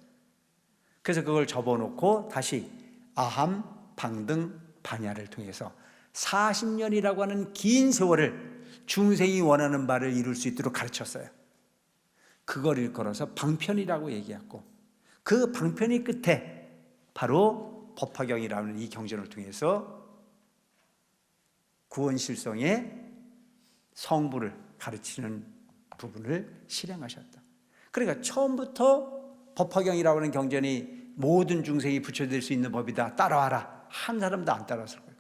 그래서 그걸 접어놓고 다시 아함, 방등, 반야를 통해서 40년이라고 하는 긴 세월을 중생이 원하는 바를 이룰 수 있도록 가르쳤어요. 그걸 일컬어서 방편이라고 얘기했고 그 방편의 끝에 바로 법화경이라는 이 경전을 통해서 구원실성의 성부를 가르치는 부분을 실행하셨다. 그러니까 처음부터 법화경이라고 하는 경전이 모든 중생이 부처될 수 있는 법이다. 따라와라. 한 사람도 안 따라왔을 거예요.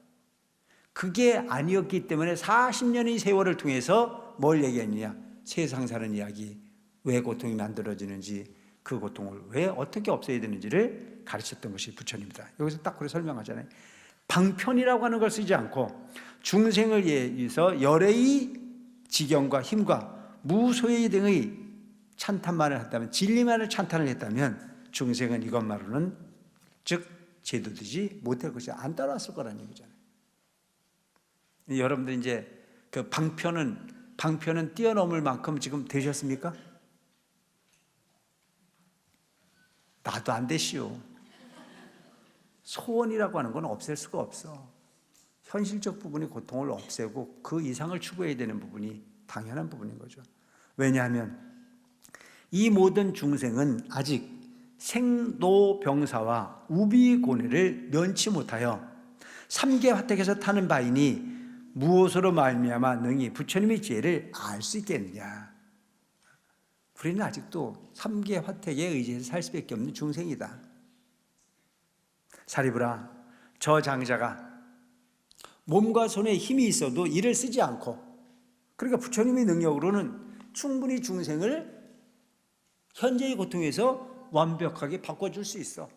그게 아니었기 때문에 40년의 세월을 통해서 뭘 얘기했느냐? 세상 사는 이야기, 왜 고통이 만들어지는지, 그 고통을 왜 어떻게 없애야 되는지를 가르쳤던 것이 부처님이다. 여기서 딱 그렇게 설명하잖아요. 방편이라고 하는 걸 쓰지 않고 중생을 위해서 열의 지경과 힘과 무소의 등의 찬탄만을 했다면, 진리만을 찬탄을 했다면 중생은 이것만으로는, 즉 제도되지 못할 것이 안 따라왔을 거라는 얘기잖아요. 여러분들 이제 그 방편은 뛰어넘을 만큼 지금 되셨습니까? 나도 안 되시오. 소원이라고 하는 건 없앨 수가 없어. 현실적 부분이 고통을 없애고 그 이상을 추구해야 되는 부분이 당연한 부분인 거죠. 왜냐하면 이 모든 중생은 아직 생로병사와 우비고뇌를 면치 못하여 삼계 화택에서 타는 바이니 무엇으로 말미암아 능히 부처님의 지혜를 알 수 있겠느냐. 우리는 아직도 삼계 화택에 의지해서 살 수밖에 없는 중생이다. 사리부라, 저 장자가 몸과 손에 힘이 있어도 이를 쓰지 않고, 그러니까 부처님의 능력으로는 충분히 중생을 현재의 고통에서 완벽하게 바꿔줄 수 있어.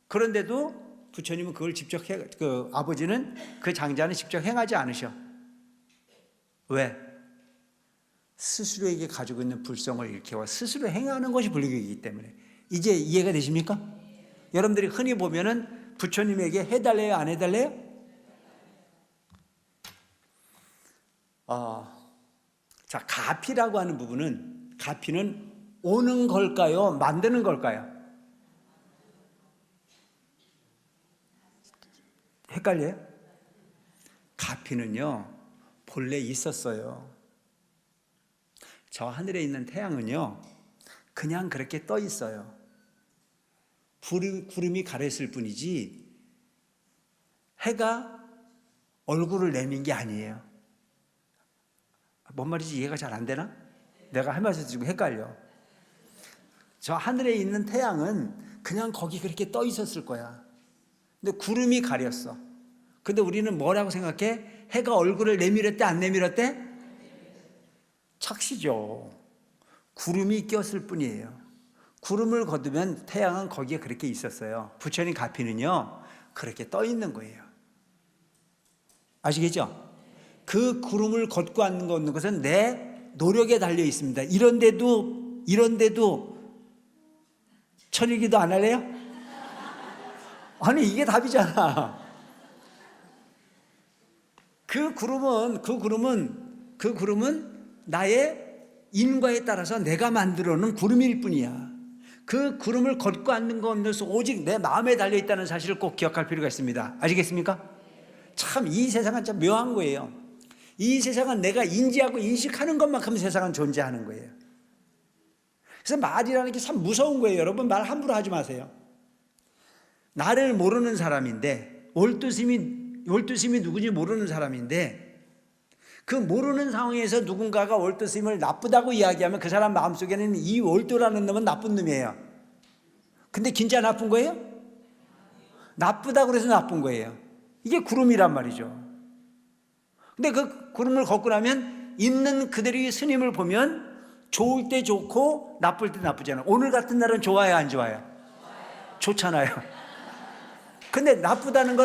그런데도 부처님은 그걸 직접 아버지는, 그 장자는 직접 행하지 않으셔. 왜? 스스로에게 가지고 있는 불성을 일깨워 스스로 행하는 것이 불교이기 때문에. 이제 이해가 되십니까? 여러분들이 흔히 보면은 부처님에게 해달래요, 안 해달래요? 자, 가피라고 하는 부분은, 가피는 오는 걸까요? 만드는 걸까요? 헷갈려요? 가피는요, 본래 있었어요. 저 하늘에 있는 태양은요, 그냥 그렇게 떠 있어요. 구름이 가렸을 뿐이지 해가 얼굴을 내민 게 아니에요. 뭔 말인지 이해가 잘 안 되나? 내가 할 말에서 지금 헷갈려. 저 하늘에 있는 태양은 그냥 거기 그렇게 떠 있었을 거야. 근데 구름이 가렸어. 근데 우리는 뭐라고 생각해? 해가 얼굴을 내밀었대, 안 내밀었대? 착시죠. 구름이 꼈을 뿐이에요. 구름을 거두면 태양은 거기에 그렇게 있었어요. 부처님 가피는요, 그렇게 떠 있는 거예요. 아시겠죠? 그 구름을 걷고 앉는 것은 내 노력에 달려 있습니다. 이런데도 천일기도 안 할래요? 아니, 이게 답이잖아. 그 구름은 나의 인과에 따라서 내가 만들어 놓은 구름일 뿐이야. 그 구름을 걷고 앉는 것은 오직 내 마음에 달려 있다는 사실을 꼭 기억할 필요가 있습니다. 아시겠습니까? 참, 이 세상은 참 묘한 거예요. 이 세상은 내가 인지하고 인식하는 것만큼 세상은 존재하는 거예요. 그래서 말이라는 게 참 무서운 거예요. 여러분, 말 함부로 하지 마세요. 나를 모르는 사람인데, 월두스님이 누구인지 모르는 사람인데, 그 모르는 상황에서 누군가가 월두스님을 나쁘다고 이야기하면 그 사람 마음속에는 이 월두라는 놈은 나쁜 놈이에요. 근데 진짜 나쁜 거예요? 나쁘다고 그래서 나쁜 거예요. 이게 구름이란 말이죠. 근데 그 구름을 걷고 나면 있는 그대로의 스님을 보면 좋을 때 좋고 나쁠 때 나쁘잖아요. 오늘 같은 날은 좋아요, 안 좋아요? 좋잖아요. 근데 나쁘다는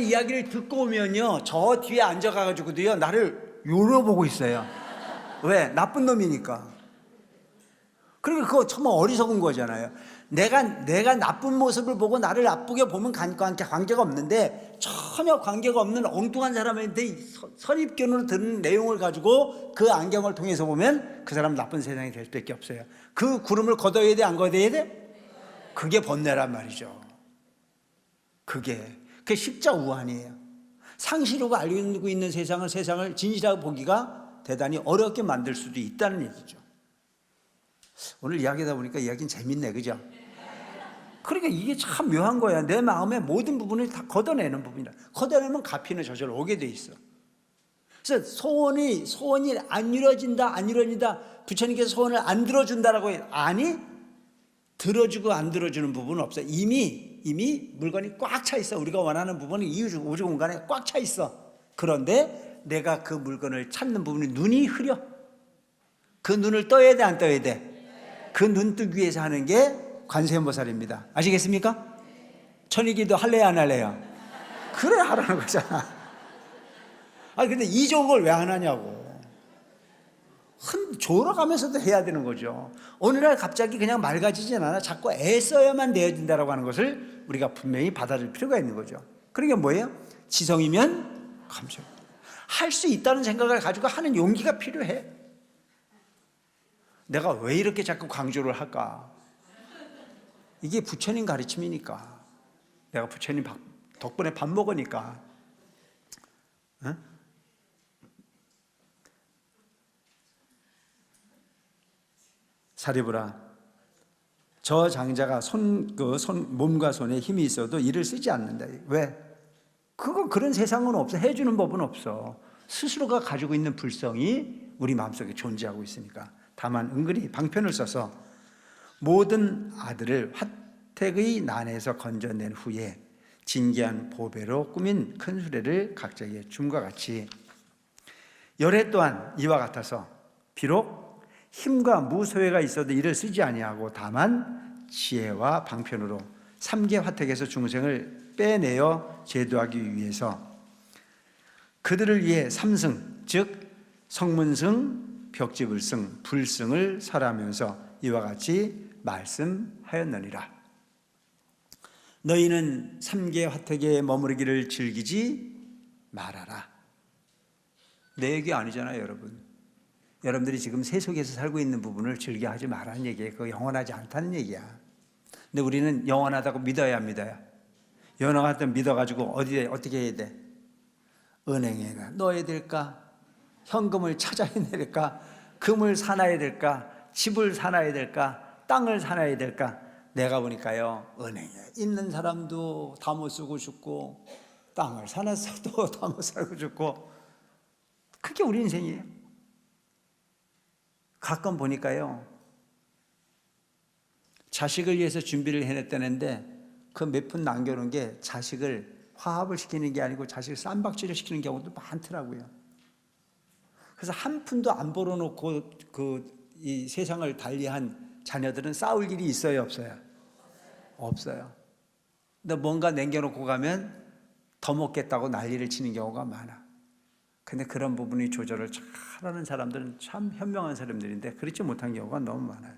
이야기를 듣고 오면요, 저 뒤에 앉아가지고도요, 나를 요려보고 있어요. 왜? 나쁜 놈이니까. 그러니까 그거 정말 어리석은 거잖아요. 내가 나쁜 모습을 보고 나를 나쁘게 보면 관계가 없는데, 전혀 관계가 없는 엉뚱한 사람한테 선입견으로 듣는 내용을 가지고 그 안경을 통해서 보면 그 사람은 나쁜 세상이 될 수밖에 없어요. 그 구름을 걷어야 돼, 안 걷어야 돼? 그게 번뇌란 말이죠. 그게 십자우한이에요. 상시로가 알고 있는 세상을 진실하고 보기가 대단히 어렵게 만들 수도 있다는 얘기죠. 오늘 이야기하다 보니까 이야기는 재밌네, 그죠? 그러니까 이게 참 묘한 거야. 내 마음의 모든 부분을 다 걷어내는 부분이다. 걷어내면 가피는 저절로 오게 돼 있어. 그래서 소원이 안 이루어진다. 부처님께서 소원을 안 들어준다라고 해요. 아니, 들어주고 안 들어주는 부분은 없어. 이미 물건이 꽉 차 있어. 우리가 원하는 부분은 이 우주 공간에 꽉 차 있어. 그런데 내가 그 물건을 찾는 부분이 눈이 흐려. 그 눈을 떠야 돼, 안 떠야 돼? 그 눈뜨기 위해서 하는 게 관세음보살입니다. 아시겠습니까? 천일기도 할래요, 안 할래요? 그래 하라는 거잖아. 아니 근데 이 좋은 걸 왜 안 하냐고. 졸아가면서도 해야 되는 거죠. 어느 날 갑자기 그냥 맑아지진 않아. 자꾸 애써야만 내어진다라고 하는 것을 우리가 분명히 받아들일 필요가 있는 거죠. 그러니까 뭐예요? 지성이면 감정. 할 수 있다는 생각을 가지고 하는 용기가 필요해. 내가 왜 이렇게 자꾸 강조를 할까? 이게 부처님 가르침이니까. 내가 부처님 덕분에 밥 먹으니까. 응? 사리부라, 저 장자가 몸과 손에 힘이 있어도 이를 쓰지 않는다. 왜? 그런 세상은 없어. 해주는 법은 없어. 스스로가 가지고 있는 불성이 우리 마음속에 존재하고 있으니까. 다만 은근히 방편을 써서 모든 아들을 화택의 난에서 건져낸 후에 진기한 보배로 꾸민 큰 수레를 각자에게 줌과 같이 열애 또한 이와 같아서 비록 힘과 무소외가 있어도 이를 쓰지 아니하고 다만 지혜와 방편으로 삼계 화택에서 중생을 빼내어 제도하기 위해서 그들을 위해 삼승, 즉 성문승, 벽지불승, 불승을 설하면서 이와 같이 말씀하였느니라. 너희는 삼계 화택에 머무르기를 즐기지 말아라. 내 얘기 아니잖아요, 여러분. 여러분들이 지금 세속에서 살고 있는 부분을 즐겨하지 말라는 얘기예요. 그거 영원하지 않다는 얘기야. 근데 우리는 영원하다고 믿어야 합니다. 영원하다고 믿어가지고 어떻게 해야 돼? 은행에 넣어야 될까? 현금을 찾아야 될까? 금을 사놔야 될까? 집을 사놔야 될까? 땅을 사놔야 될까? 내가 보니까요, 은행에 있는 사람도 다 못 쓰고 죽고 땅을 사놨어도 다 못 살고 죽고, 그게 우리 인생이에요. 가끔 보니까요, 자식을 위해서 준비를 해냈다는데 그 몇 푼 남겨놓은 게 자식을 화합을 시키는 게 아니고 자식을 쌈박질을 시키는 경우도 많더라고요. 그래서 한 푼도 안 벌어놓고 이 세상을 달리한 자녀들은 싸울 일이 있어요, 없어요? 없어요. 근데 뭔가 남겨놓고 가면 더 먹겠다고 난리를 치는 경우가 많아. 근데 그런 부분이 조절을 잘하는 사람들은 참 현명한 사람들인데 그렇지 못한 경우가 너무 많아요.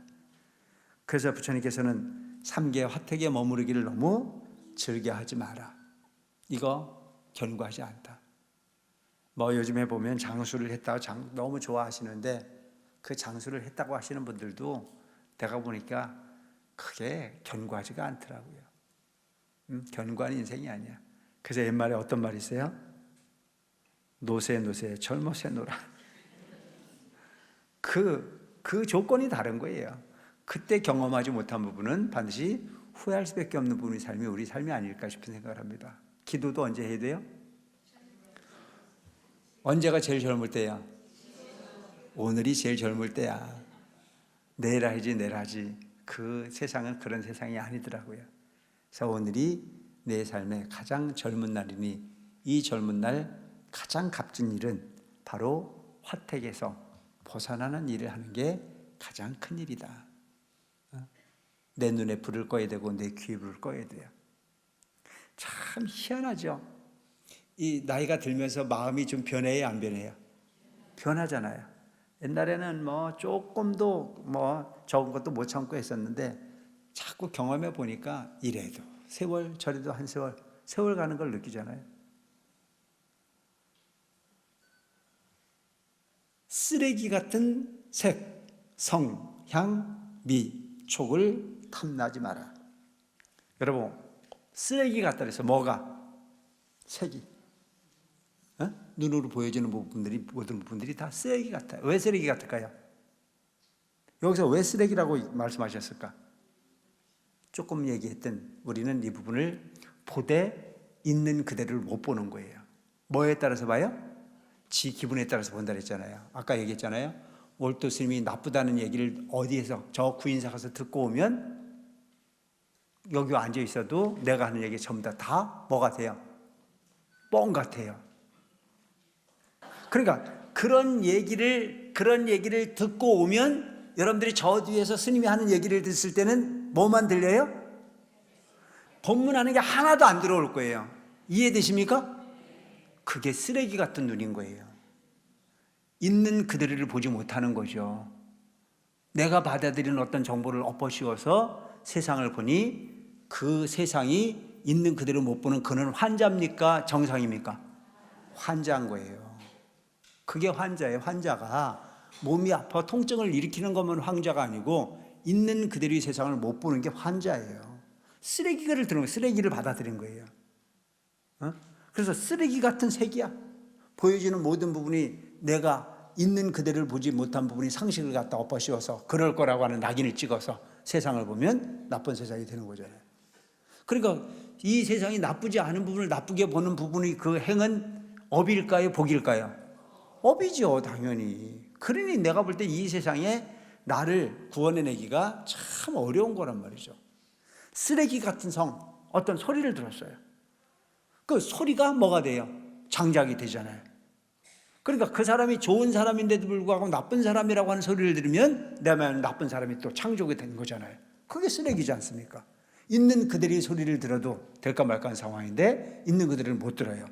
그래서 부처님께서는 삼계 화택에 머무르기를 너무 즐겨하지 마라. 이거 견고하지 않다. 뭐 요즘에 보면 장수를 했다고 너무 좋아하시는데 그 장수를 했다고 하시는 분들도 내가 보니까 크게 견고하지가 않더라고요. 견고한 인생이 아니야. 그래서 옛말에 어떤 말이 있어요? 노세 젊어세 노라. 그 조건이 다른 거예요. 그때 경험하지 못한 부분은 반드시 후회할 수밖에 없는 부분의 삶이 우리 삶이 아닐까 싶은 생각을 합니다. 기도도 언제 해야 돼요? 언제가 제일 젊을 때야? 오늘이 제일 젊을 때야. 내일 하지. 그 세상은 그런 세상이 아니더라고요. 그래서 오늘이 내 삶의 가장 젊은 날이니 이 젊은 날 가장 값진 일은 바로 화택에서 벗어나는 일을 하는 게 가장 큰 일이다. 내 눈에 불을 꺼야 되고 내 귀에 불을 꺼야 돼요. 참 희한하죠. 이 나이가 들면서 마음이 좀 변해요, 안 변해요? 변하잖아요. 옛날에는 뭐 조금도 뭐 적은 것도 못 참고 했었는데 자꾸 경험해 보니까 이래도 세월 저래도 한 세월 가는 걸 느끼잖아요. 쓰레기 같은 색, 성, 향, 미, 촉을 탐나지 마라. 여러분, 쓰레기 같다 그래서 뭐가? 색이. 눈으로 보여지는 모든 부분들이 다 쓰레기 같아요. 왜 쓰레기 같을까요? 여기서 왜 쓰레기라고 말씀하셨을까? 조금 얘기했던 우리는 이 부분을 보되 있는 그대로를 못 보는 거예요. 뭐에 따라서 봐요? 지 기분에 따라서 본다 그랬잖아요. 아까 얘기했잖아요. 월도 스님이 나쁘다는 얘기를 어디에서 저 구인사 가서 듣고 오면 여기 앉아 있어도 내가 하는 얘기 전부 다 뭐가 돼요? 뻥 같아요. 그러니까 그런 얘기를 듣고 오면 여러분들이 저 뒤에서 스님이 하는 얘기를 듣을 때는 뭐만 들려요? 본문하는 게 하나도 안 들어올 거예요. 이해되십니까? 그게 쓰레기 같은 눈인 거예요. 있는 그대로를 보지 못하는 거죠. 내가 받아들이는 어떤 정보를 엎어씌워서 세상을 보니 그 세상이 있는 그대로 못 보는 그는 환자입니까? 정상입니까? 환자인 거예요. 그게 환자예요. 환자가 몸이 아파 통증을 일으키는 것만 환자가 아니고 있는 그대로의 세상을 못 보는 게 환자예요. 쓰레기를 들은 거예요. 쓰레기를 받아들인 거예요. 그래서 쓰레기 같은 색이야. 보여지는 모든 부분이 내가 있는 그대로를 보지 못한 부분이 상식을 갖다 엎어씌워서 그럴 거라고 하는 낙인을 찍어서 세상을 보면 나쁜 세상이 되는 거잖아요. 그러니까 이 세상이 나쁘지 않은 부분을 나쁘게 보는 부분이 그 행은 업일까요? 복일까요? 업이죠, 당연히. 그러니 내가 볼 때 이 세상에 나를 구원해내기가 참 어려운 거란 말이죠. 쓰레기 같은 성, 어떤 소리를 들었어요. 그 소리가 뭐가 돼요? 장작이 되잖아요. 그러니까 그 사람이 좋은 사람인데도 불구하고 나쁜 사람이라고 하는 소리를 들으면 내 마음에 나쁜 사람이 또 창조가 된 거잖아요. 그게 쓰레기지 않습니까? 있는 그들의 소리를 들어도 될까 말까 하는 상황인데 있는 그들은 못 들어요.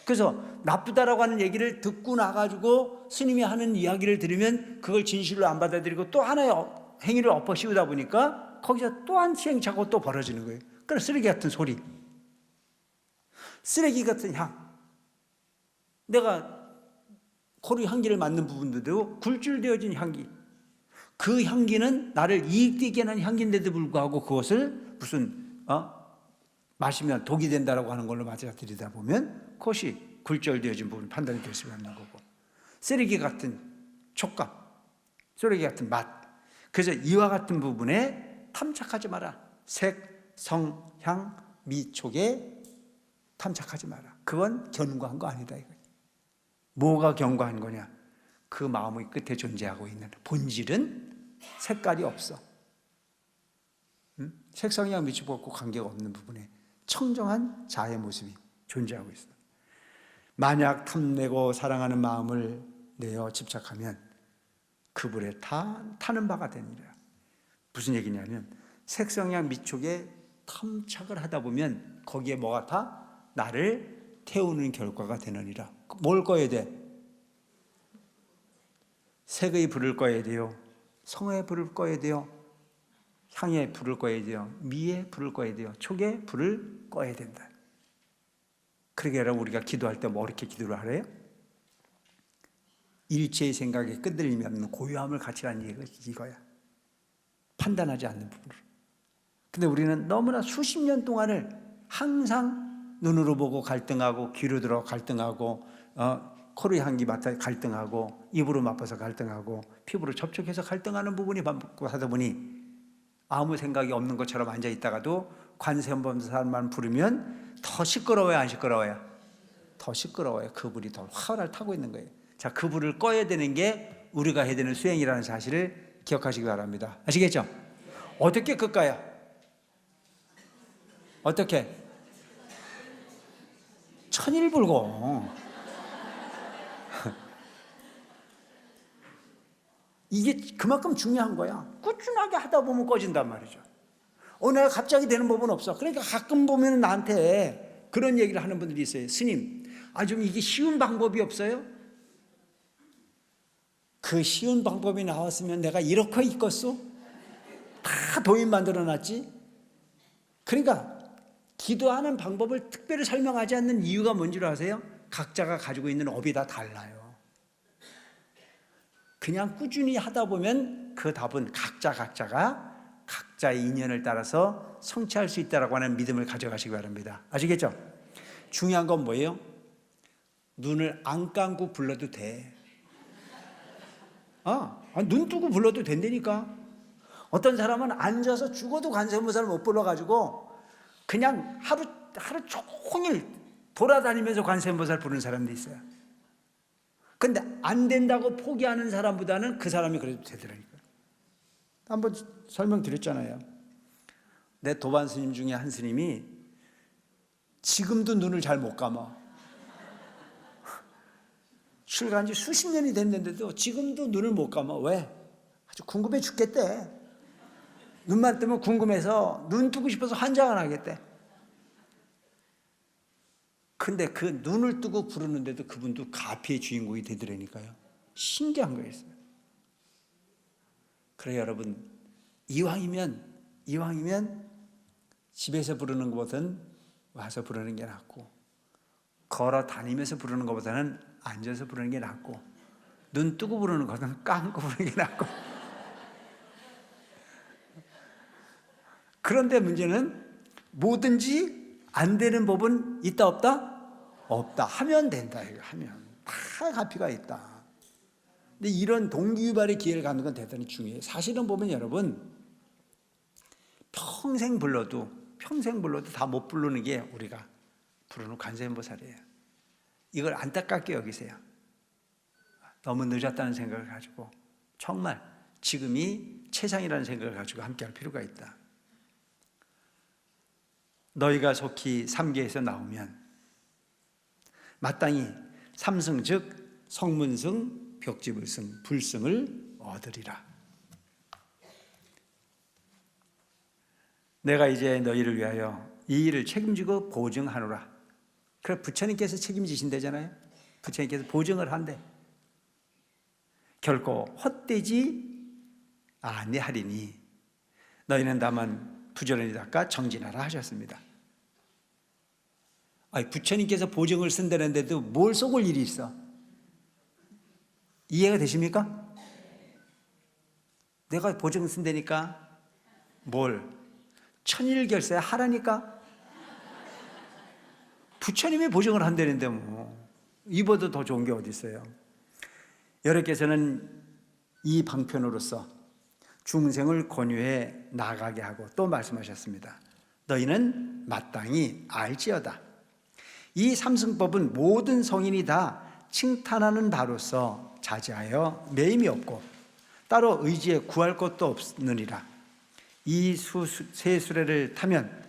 그래서 나쁘다라고 하는 얘기를 듣고 나가지고 스님이 하는 이야기를 들으면 그걸 진실로 안 받아들이고 또 하나의 행위를 엎어씌우다 보니까 거기서 또 한 시행착오가 또 벌어지는 거예요. 그래서 쓰레기 같은 소리, 쓰레기 같은 향, 내가 코로 향기를 맡는 부분들도 굴줄되어진 향기, 그 향기는 나를 이익되게 하는 향기인데도 불구하고 그것을 무슨 마시면 독이 된다라고 하는 걸로 맞아들이다 보면 그것이 굴절되어진 부분 판단이 될 수가 없는 거고, 쓰레기 같은 촉감, 쓰레기 같은 맛. 그래서 이와 같은 부분에 탐착하지 마라. 색, 성, 향, 미, 촉에 탐착하지 마라. 그건 견고한 거 아니다 이거예요. 뭐가 견고한 거냐? 그 마음의 끝에 존재하고 있는 본질은 색깔이 없어. 색상이랑 밑이 없고 관계가 없는 부분에 청정한 자의 모습이 존재하고 있어. 만약 탐내고 사랑하는 마음을 내어 집착하면 그 불에 타는 바가 되니라. 무슨 얘기냐면 색상이랑 밑쪽에 탐착을 하다 보면 거기에 뭐가 타? 나를 태우는 결과가 되느니라. 뭘 꺼야 돼? 색의 불을 꺼야 돼요. 성의 불을 꺼야 돼요. 향의 불을 꺼야 돼요. 미의 불을 꺼야 돼요. 촉의 불을 꺼야 된다. 그러게 여러분 우리가 기도할 때 뭐 이렇게 기도를 하래요? 일체의 생각에 끈들림이 없는 고요함을 갖추라는 얘기가 이거야. 판단하지 않는 부분으로. 근데 우리는 너무나 수십 년 동안을 항상 눈으로 보고 갈등하고 귀로 들어 갈등하고 코로 향기 맡아 갈등하고 입으로 맛봐서 갈등하고 피부로 접촉해서 갈등하는 부분이 반복하다 보니 아무 생각이 없는 것처럼 앉아 있다가도 관세음보살만 부르면 더 시끄러워요, 안 시끄러워요? 더 시끄러워요. 그 불이 더 활활 타고 있는 거예요. 자, 그 불을 꺼야 되는 게 우리가 해야 되는 수행이라는 사실을 기억하시기 바랍니다. 아시겠죠? 어떻게 끌까요? 어떻게? 천일불공. 이게 그만큼 중요한 거야. 꾸준하게 하다 보면 꺼진단 말이죠. 어느 날 갑자기 되는 법은 없어. 그러니까 가끔 보면 나한테 그런 얘기를 하는 분들이 있어요. 스님, 좀 이게 쉬운 방법이 없어요? 그 쉬운 방법이 나왔으면 내가 이렇게 있겠어? 다 도인 만들어놨지? 그러니까 기도하는 방법을 특별히 설명하지 않는 이유가 뭔지 아세요? 각자가 가지고 있는 업이 다 달라요. 그냥 꾸준히 하다 보면 그 답은 각자가 각자의 인연을 따라서 성취할 수 있다고 하는 믿음을 가져가시기 바랍니다. 아시겠죠? 중요한 건 뭐예요? 눈을 안 감고 불러도 돼. 눈 뜨고 불러도 된다니까. 어떤 사람은 앉아서 죽어도 관세음보살을 못 불러가지고 그냥 하루 종일 돌아다니면서 관세음보살 부르는 사람도 있어요. 근데 안 된다고 포기하는 사람보다는 그 사람이 그래도 되더라니까요. 한번 설명드렸잖아요. 내 도반 스님 중에 한 스님이 지금도 눈을 잘 못 감아. 출가한 지 수십 년이 됐는데도 지금도 눈을 못 감아. 왜? 아주 궁금해 죽겠대. 눈만 뜨면 궁금해서 눈 뜨고 싶어서 환장을 하겠대. 근데 그 눈을 뜨고 부르는데도 그분도 가피의 주인공이 되더라니까요. 신기한 거였어요. 그래 여러분, 이왕이면 집에서 부르는 것보다는 와서 부르는 게 낫고, 걸어 다니면서 부르는 것보다는 앉아서 부르는 게 낫고, 눈 뜨고 부르는 것보다는 감고 부르는 게 낫고. 그런데 문제는 뭐든지 안 되는 법은 있다 없다? 없다. 하면 된다. 이거 하면 다 가피가 있다. 근데 이런 동기유발의 기회를 갖는 건 대단히 중요해요. 사실은 보면 여러분, 평생 불러도 다 못 부르는 게 우리가 부르는 관세음보살이에요. 이걸 안타깝게 여기세요. 너무 늦었다는 생각을 가지고 정말 지금이 최상이라는 생각을 가지고 함께할 필요가 있다. 너희가 속히 삼계에서 나오면 마땅히 삼승 즉 성문승, 벽지불승, 불승을 얻으리라. 내가 이제 너희를 위하여 이 일을 책임지고 보증하노라. 그래 부처님께서 책임지신다잖아요. 부처님께서 보증을 한대. 결코 헛되지 아니하리니 너희는 다만 부지런히 닦아 정진하라 하셨습니다. 아니, 부처님께서 보증을 쓴다는데도 뭘 속을 일이 있어? 이해가 되십니까? 내가 보증 쓴다니까 뭘? 천일결세 하라니까? 부처님이 보증을 한다는데 뭐 이보다 더 좋은 게 어디 있어요? 여러께서는 이 방편으로서 중생을 권유해 나가게 하고 또 말씀하셨습니다. 너희는 마땅히 알지어다. 이 삼승법은 모든 성인이 다 칭탄하는 바로서 자제하여 매임이 없고 따로 의지에 구할 것도 없느니라. 이 세 수레를 타면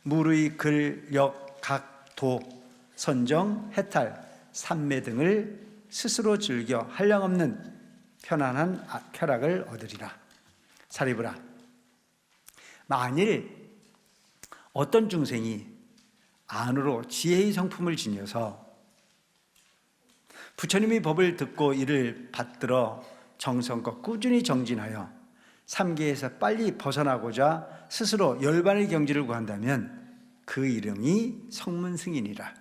무르의 글, 역, 각, 도, 선정, 해탈, 삼매 등을 스스로 즐겨 한량없는 편안한 쾌락을 얻으리라. 사리부라, 만일 어떤 중생이 안으로 지혜의 성품을 지녀서 부처님의 법을 듣고 이를 받들어 정성껏 꾸준히 정진하여 삼계에서 빨리 벗어나고자 스스로 열반의 경지를 구한다면 그 이름이 성문승이니라.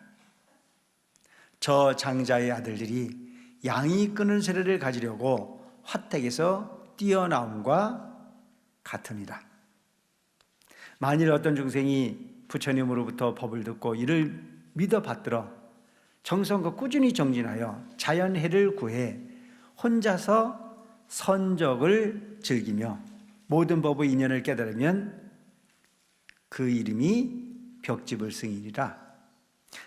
저 장자의 아들들이 양이 끄는 세례를 가지려고 화택에서 뛰어나옴과 같으니라. 만일 어떤 중생이 부처님으로부터 법을 듣고 이를 믿어 받들어 정성껏 꾸준히 정진하여 자연해를 구해 혼자서 선적을 즐기며 모든 법의 인연을 깨달으면 그 이름이 벽지불승이니라.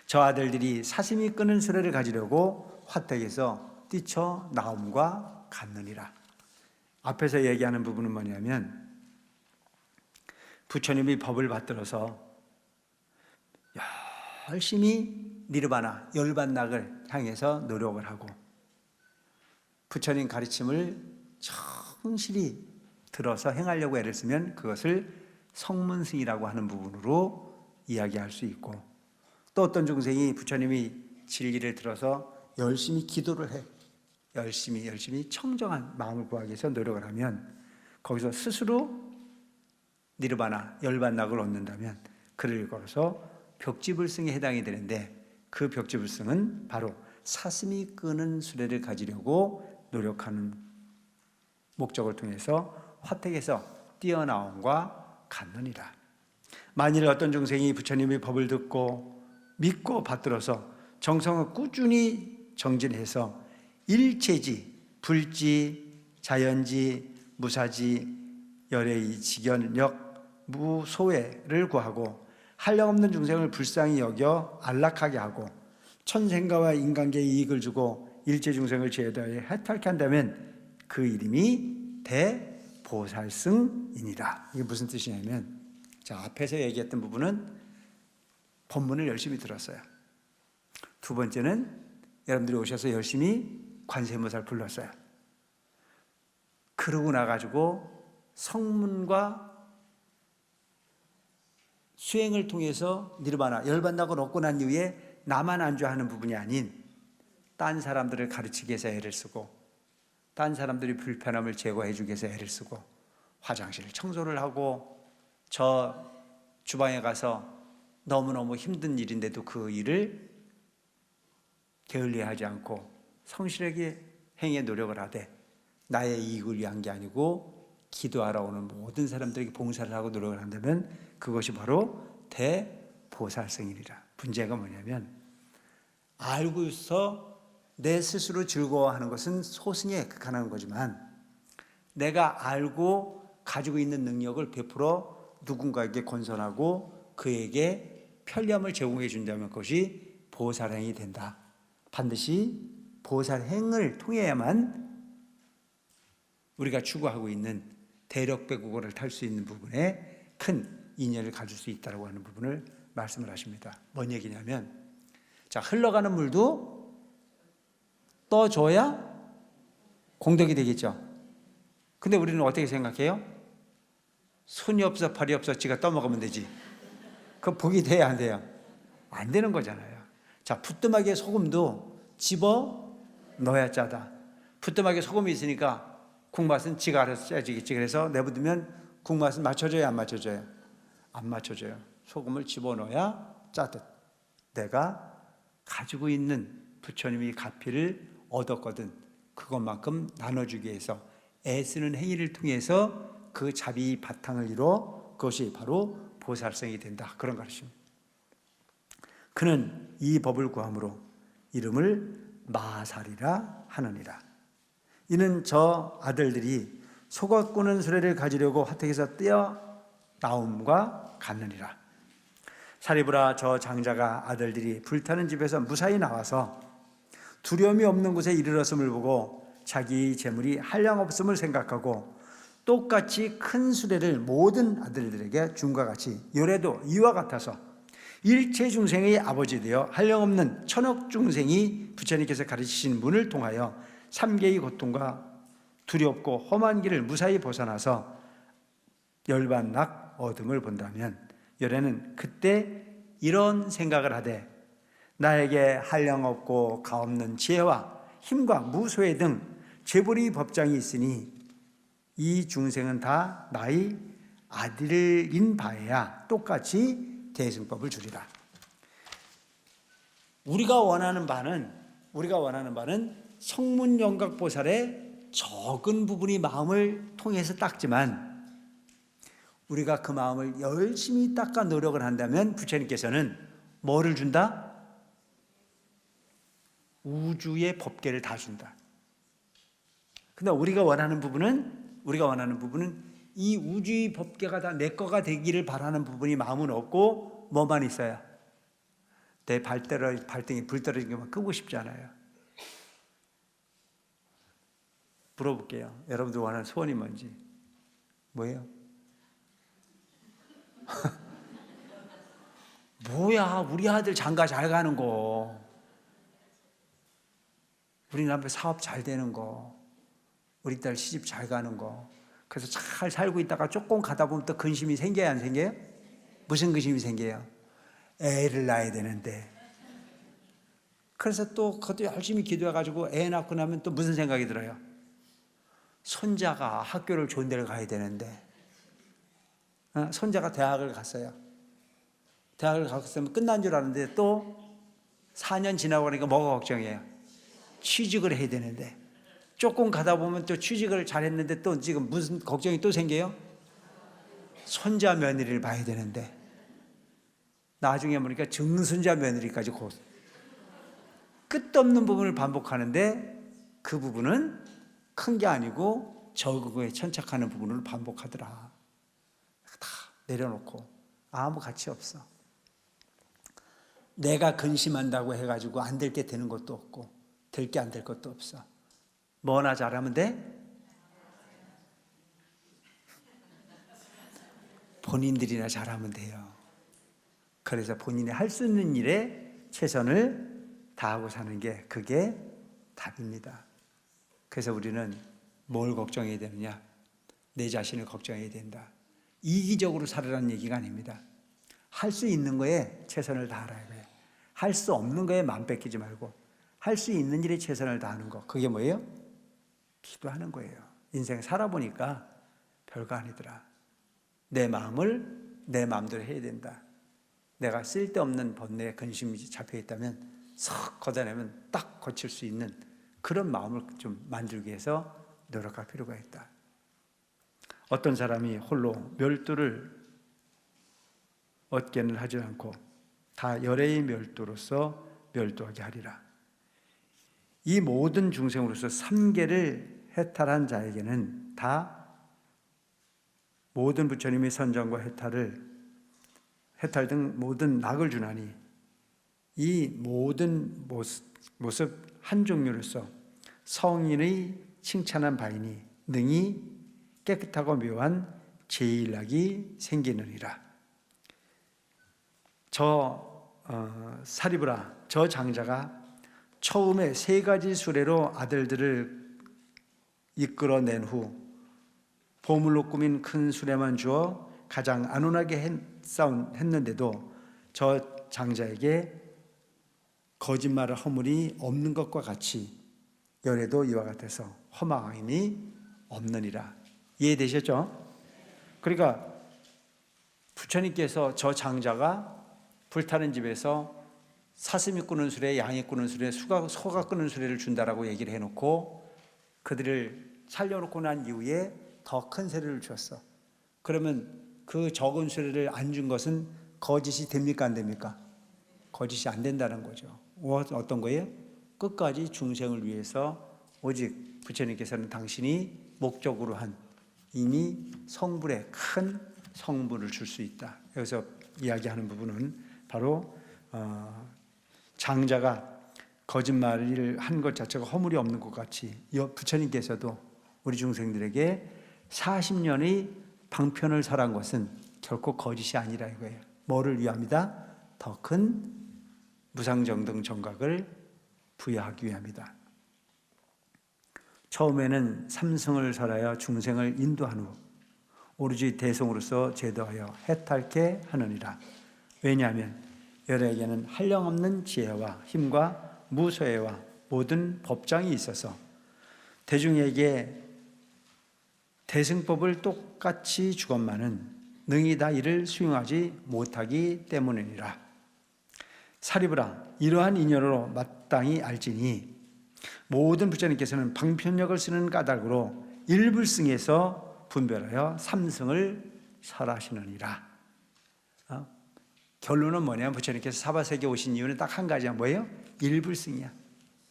저 아들들이 사심이 끄는 수레를 가지려고 화택에서 뛰쳐나옴과 같느니라. 앞에서 얘기하는 부분은 뭐냐면 부처님이 법을 받들어서 열심히 니르바나 열반락을 향해서 노력을 하고 부처님 가르침을 성실히 들어서 행하려고 애를 쓰면 그것을 성문승이라고 하는 부분으로 이야기할 수 있고, 또 어떤 중생이 부처님이 진리를 들어서 열심히 기도를 해 열심히 청정한 마음을 구하기 위해서 노력을 하면 거기서 스스로 니르바나 열반락을 얻는다면 그를 걸어서 벽지불승에 해당이 되는데, 그 벽지불승은 바로 사심이 끄는 수레를 가지려고 노력하는 목적을 통해서 화택에서 뛰어나옴과 같느니라. 만일 어떤 중생이 부처님의 법을 듣고 믿고 받들어서 정성을 꾸준히 정진해서 일체지, 불지, 자연지, 무사지, 열애의 직연력, 무소외를 구하고 한량없는 중생을 불쌍히 여겨 안락하게 하고 천생가와 인간계에 이익을 주고 일체 중생을 죄다에 해탈케 한다면 그 이름이 대보살승이니라. 이게 무슨 뜻이냐면, 자, 앞에서 얘기했던 부분은 법문을 열심히 들었어요. 두 번째는 여러분들이 오셔서 열심히 관세음보살 불렀어요. 그러고 나가지고 성문과 수행을 통해서 니르바나, 열반다고 얻고 난 이후에 나만 안주하는 부분이 아닌 딴 사람들을 가르치기 위해서 애를 쓰고, 딴 사람들이 불편함을 제거해 주기 위해서 애를 쓰고, 화장실 청소를 하고, 저 주방에 가서 너무너무 힘든 일인데도 그 일을 게을리하지 않고 성실하게 행해 노력을 하되, 나의 이익을 위한 게 아니고 기도하러 오는 모든 사람들에게 봉사를 하고 노력을 한다면 그것이 바로 대보살성이니라. 문제가 뭐냐면, 알고서 내 스스로 즐거워하는 것은 소승에 극한한 거지만, 내가 알고 가지고 있는 능력을 베풀어 누군가에게 건선하고 그에게 편리함을 제공해 준다면 그것이 보살행이 된다. 반드시 보살행을 통해야만 우리가 추구하고 있는 대력배국어를 탈 수 있는 부분에 큰 인연을 가질 수 있다고 하는 부분을 말씀을 하십니다. 뭔 얘기냐면, 자, 흘러가는 물도 떠줘야 공덕이 되겠죠. 근데 우리는 어떻게 생각해요? 손이 없어 발이 없어 지가 떠먹으면 되지. 그 복이 돼야 안 돼요? 안 되는 거잖아요. 자, 부뚜막에 소금도 집어 넣어야 짜다. 부뚜막에 소금이 있으니까 국맛은 지가 알아서 짜지겠지. 그래서 내부두면 국맛은 맞춰져야 안 맞춰져요? 안 맞춰져요. 소금을 집어넣어야 짜듯 내가 가지고 있는 부처님이 가피를 얻었거든 그것만큼 나눠주기 위해서 애쓰는 행위를 통해서 그 자비 바탕을 이뤄 그것이 바로 보살성이 된다. 그런 가르침입니다. 그는 이 법을 구함으로 이름을 마살이라 하느니라. 이는 저 아들들이 속아꾸는 수레를 가지려고 화택에서 뛰어나옴과 같느니라. 사리부라, 저 장자가 아들들이 불타는 집에서 무사히 나와서 두려움이 없는 곳에 이르렀음을 보고 자기 재물이 한량없음을 생각하고 똑같이 큰 수레를 모든 아들들에게 준과 같이 요래도 이와 같아서 일체 중생의 아버지 되어 한량없는 천억 중생이 부처님께서 가르치신 문을 통하여 삼계의 고통과 두렵고 험한 길을 무사히 벗어나서 열반락 얻음을 본다면 열애는 그때 이런 생각을 하되 나에게 한량없고 가없는 지혜와 힘과 무소회 등 재벌의 법장이 있으니 이 중생은 다 나의 아들인 바에야 똑같이 대승법을 주리라. 우리가 원하는 바는 성문영각보살의 적은 부분이 마음을 통해서 닦지만 우리가 그 마음을 열심히 닦아 노력을 한다면 부처님께서는 뭐를 준다? 우주의 법계를 다 준다. 근데 우리가 원하는 부분은 이 우주의 법계가 다 내 거가 되기를 바라는 부분이 마음은 없고 뭐만 있어요? 내 발등에 불 떨어진 것만 끄고 싶잖아요. 물어볼게요. 여러분들 원하는 소원이 뭔지? 뭐예요? 뭐야, 우리 아들 장가 잘 가는 거, 우리 남편 사업 잘 되는 거, 우리 딸 시집 잘 가는 거. 그래서 잘 살고 있다가 조금 가다 보면 또 근심이 생겨야 안 생겨요? 무슨 근심이 생겨요? 애를 낳아야 되는데. 그래서 또 그것도 열심히 기도해가지고 애 낳고 나면 또 무슨 생각이 들어요? 손자가 학교를 좋은 데를 가야 되는데, 손자가 대학을 갔어요. 대학을 갔으면 끝난 줄 알았는데 또 4년 지나고 그러니까 뭐가 걱정이에요? 취직을 해야 되는데, 조금 가다 보면 또 취직을 잘했는데 또 지금 무슨 걱정이 또 생겨요? 손자 며느리를 봐야 되는데, 나중에 보니까 증손자 며느리까지 곧 끝없는 부분을 반복하는데 그 부분은 큰 게 아니고 적응에 천착하는 부분을 반복하더라. 다 내려놓고 아무 가치 없어. 내가 근심한다고 해가지고 안 될 게 되는 것도 없고 될 게 안 될 것도 없어. 뭐나 잘하면 돼? 본인들이나 잘하면 돼요. 그래서 본인이 할 수 있는 일에 최선을 다하고 사는 게 그게 답입니다. 그래서 우리는 뭘 걱정해야 되느냐? 내 자신을 걱정해야 된다. 이기적으로 살으라는 얘기가 아닙니다. 할 수 있는 거에 최선을 다하라 이거예요. 할 수 없는 거에 마음 뺏기지 말고 할 수 있는 일에 최선을 다하는 거. 그게 뭐예요? 기도하는 거예요. 인생 살아보니까 별거 아니더라. 내 마음을 내 마음대로 해야 된다. 내가 쓸데없는 번뇌에 근심이 잡혀 있다면 싹 걷어내면 딱 거칠 수 있는 그런 마음을 좀 만들기 위해서 노력할 필요가 있다. 어떤 사람이 홀로 멸두를 얻게는 하지 않고 다 열애의 멸두로서 멸두하게 하리라. 이 모든 중생으로서 삼계를 해탈한 자에게는 다 모든 부처님의 선정과 해탈 등 모든 낙을 주나니 이 모든 모습 한 종류로서 성인의 칭찬한 바이니 능히 깨끗하고 묘한 제일락이 생기느니라. 사리부라, 저 장자가 처음에 3가지 수레로 아들들을 이끌어낸 후 보물로 꾸민 큰 수레만 주어 가장 안온하게 했는데도 저 장자에게 거짓말을 허물이 없는 것과 같이 열애도 이와 같아서 허망함이 없느니라. 이해되셨죠? 그러니까 부처님께서 저 장자가 불타는 집에서 사슴이 꾸는 수레, 양이 꾸는 수레, 소가 꾸는 수레를 준다라고 얘기를 해놓고 그들을 살려놓고 난 이후에 더 큰 수레를 주었어. 그러면 그 적은 수레를 안 준 것은 거짓이 됩니까 안 됩니까? 거짓이 안 된다는 거죠. 어떤 거예요? 끝까지 중생을 위해서 오직 부처님께서는 당신이 목적으로 한 이미 성불에 큰 성불을 줄 수 있다. 여기서 이야기하는 부분은 바로 장자가 거짓말을 한 것 자체가 허물이 없는 것 같이 부처님께서도 우리 중생들에게 40년의 방편을 설한 것은 결코 거짓이 아니라 이거예요. 뭐를 위함이다? 더 큰 무상정등 정각을 부여하기 위함이다. 처음에는 삼승을 설하여 중생을 인도한 후 오로지 대성으로서 제도하여 해탈케 하느니라. 왜냐하면 여러에게는 한량없는 지혜와 힘과 무소해와 모든 법장이 있어서 대중에게 대승법을 똑같이 주건만은 능히 다 이를 수용하지 못하기 때문이니라. 사리부라, 이러한 인연으로 마땅히 알지니 모든 부처님께서는 방편력을 쓰는 까닭으로 일불승에서 분별하여 삼승을 설하시느니라. 결론은 뭐냐면 부처님께서 사바세계 오신 이유는 딱 한 가지야. 뭐예요? 일불승이야.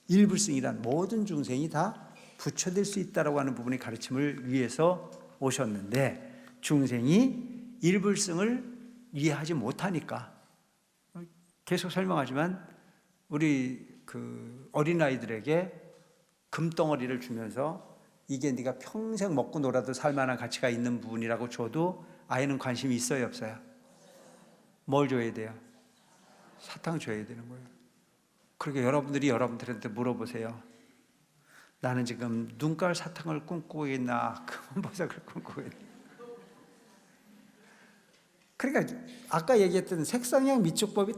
일불승이란 모든 중생이 다 부처될 수 있다라고 하는 부분의 가르침을 위해서 오셨는데 중생이 일불승을 이해하지 못하니까 계속 설명하지만 우리 어린아이들에게 금덩어리를 주면서 이게 네가 평생 먹고 놀아도 살만한 가치가 있는 부분이라고 줘도 아이는 관심이 있어요 없어요? 뭘 줘야 돼요? 사탕 줘야 되는 거예요. 그러니까 여러분들한테 물어보세요. 나는 지금 눈깔 사탕을 꿈꾸고 있나 금은보석을 꿈꾸고 있나. 그러니까 아까 얘기했던 색상형 미축법이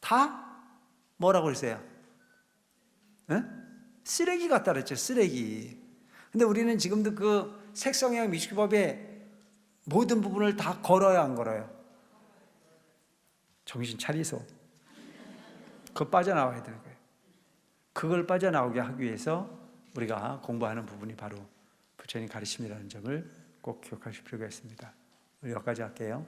다 뭐라고 그랬어요? 네? 쓰레기 같다 그랬죠. 쓰레기. 근데 우리는 지금도 그 색상형 미축법의 모든 부분을 다 걸어야 안 걸어요? 정신 차리소. 그거 빠져나와야 되는 거예요. 그걸 빠져나오게 하기 위해서 우리가 공부하는 부분이 바로 부처님 가르침이라는 점을 꼭 기억하실 필요가 있습니다. 우리 여기까지 할게요.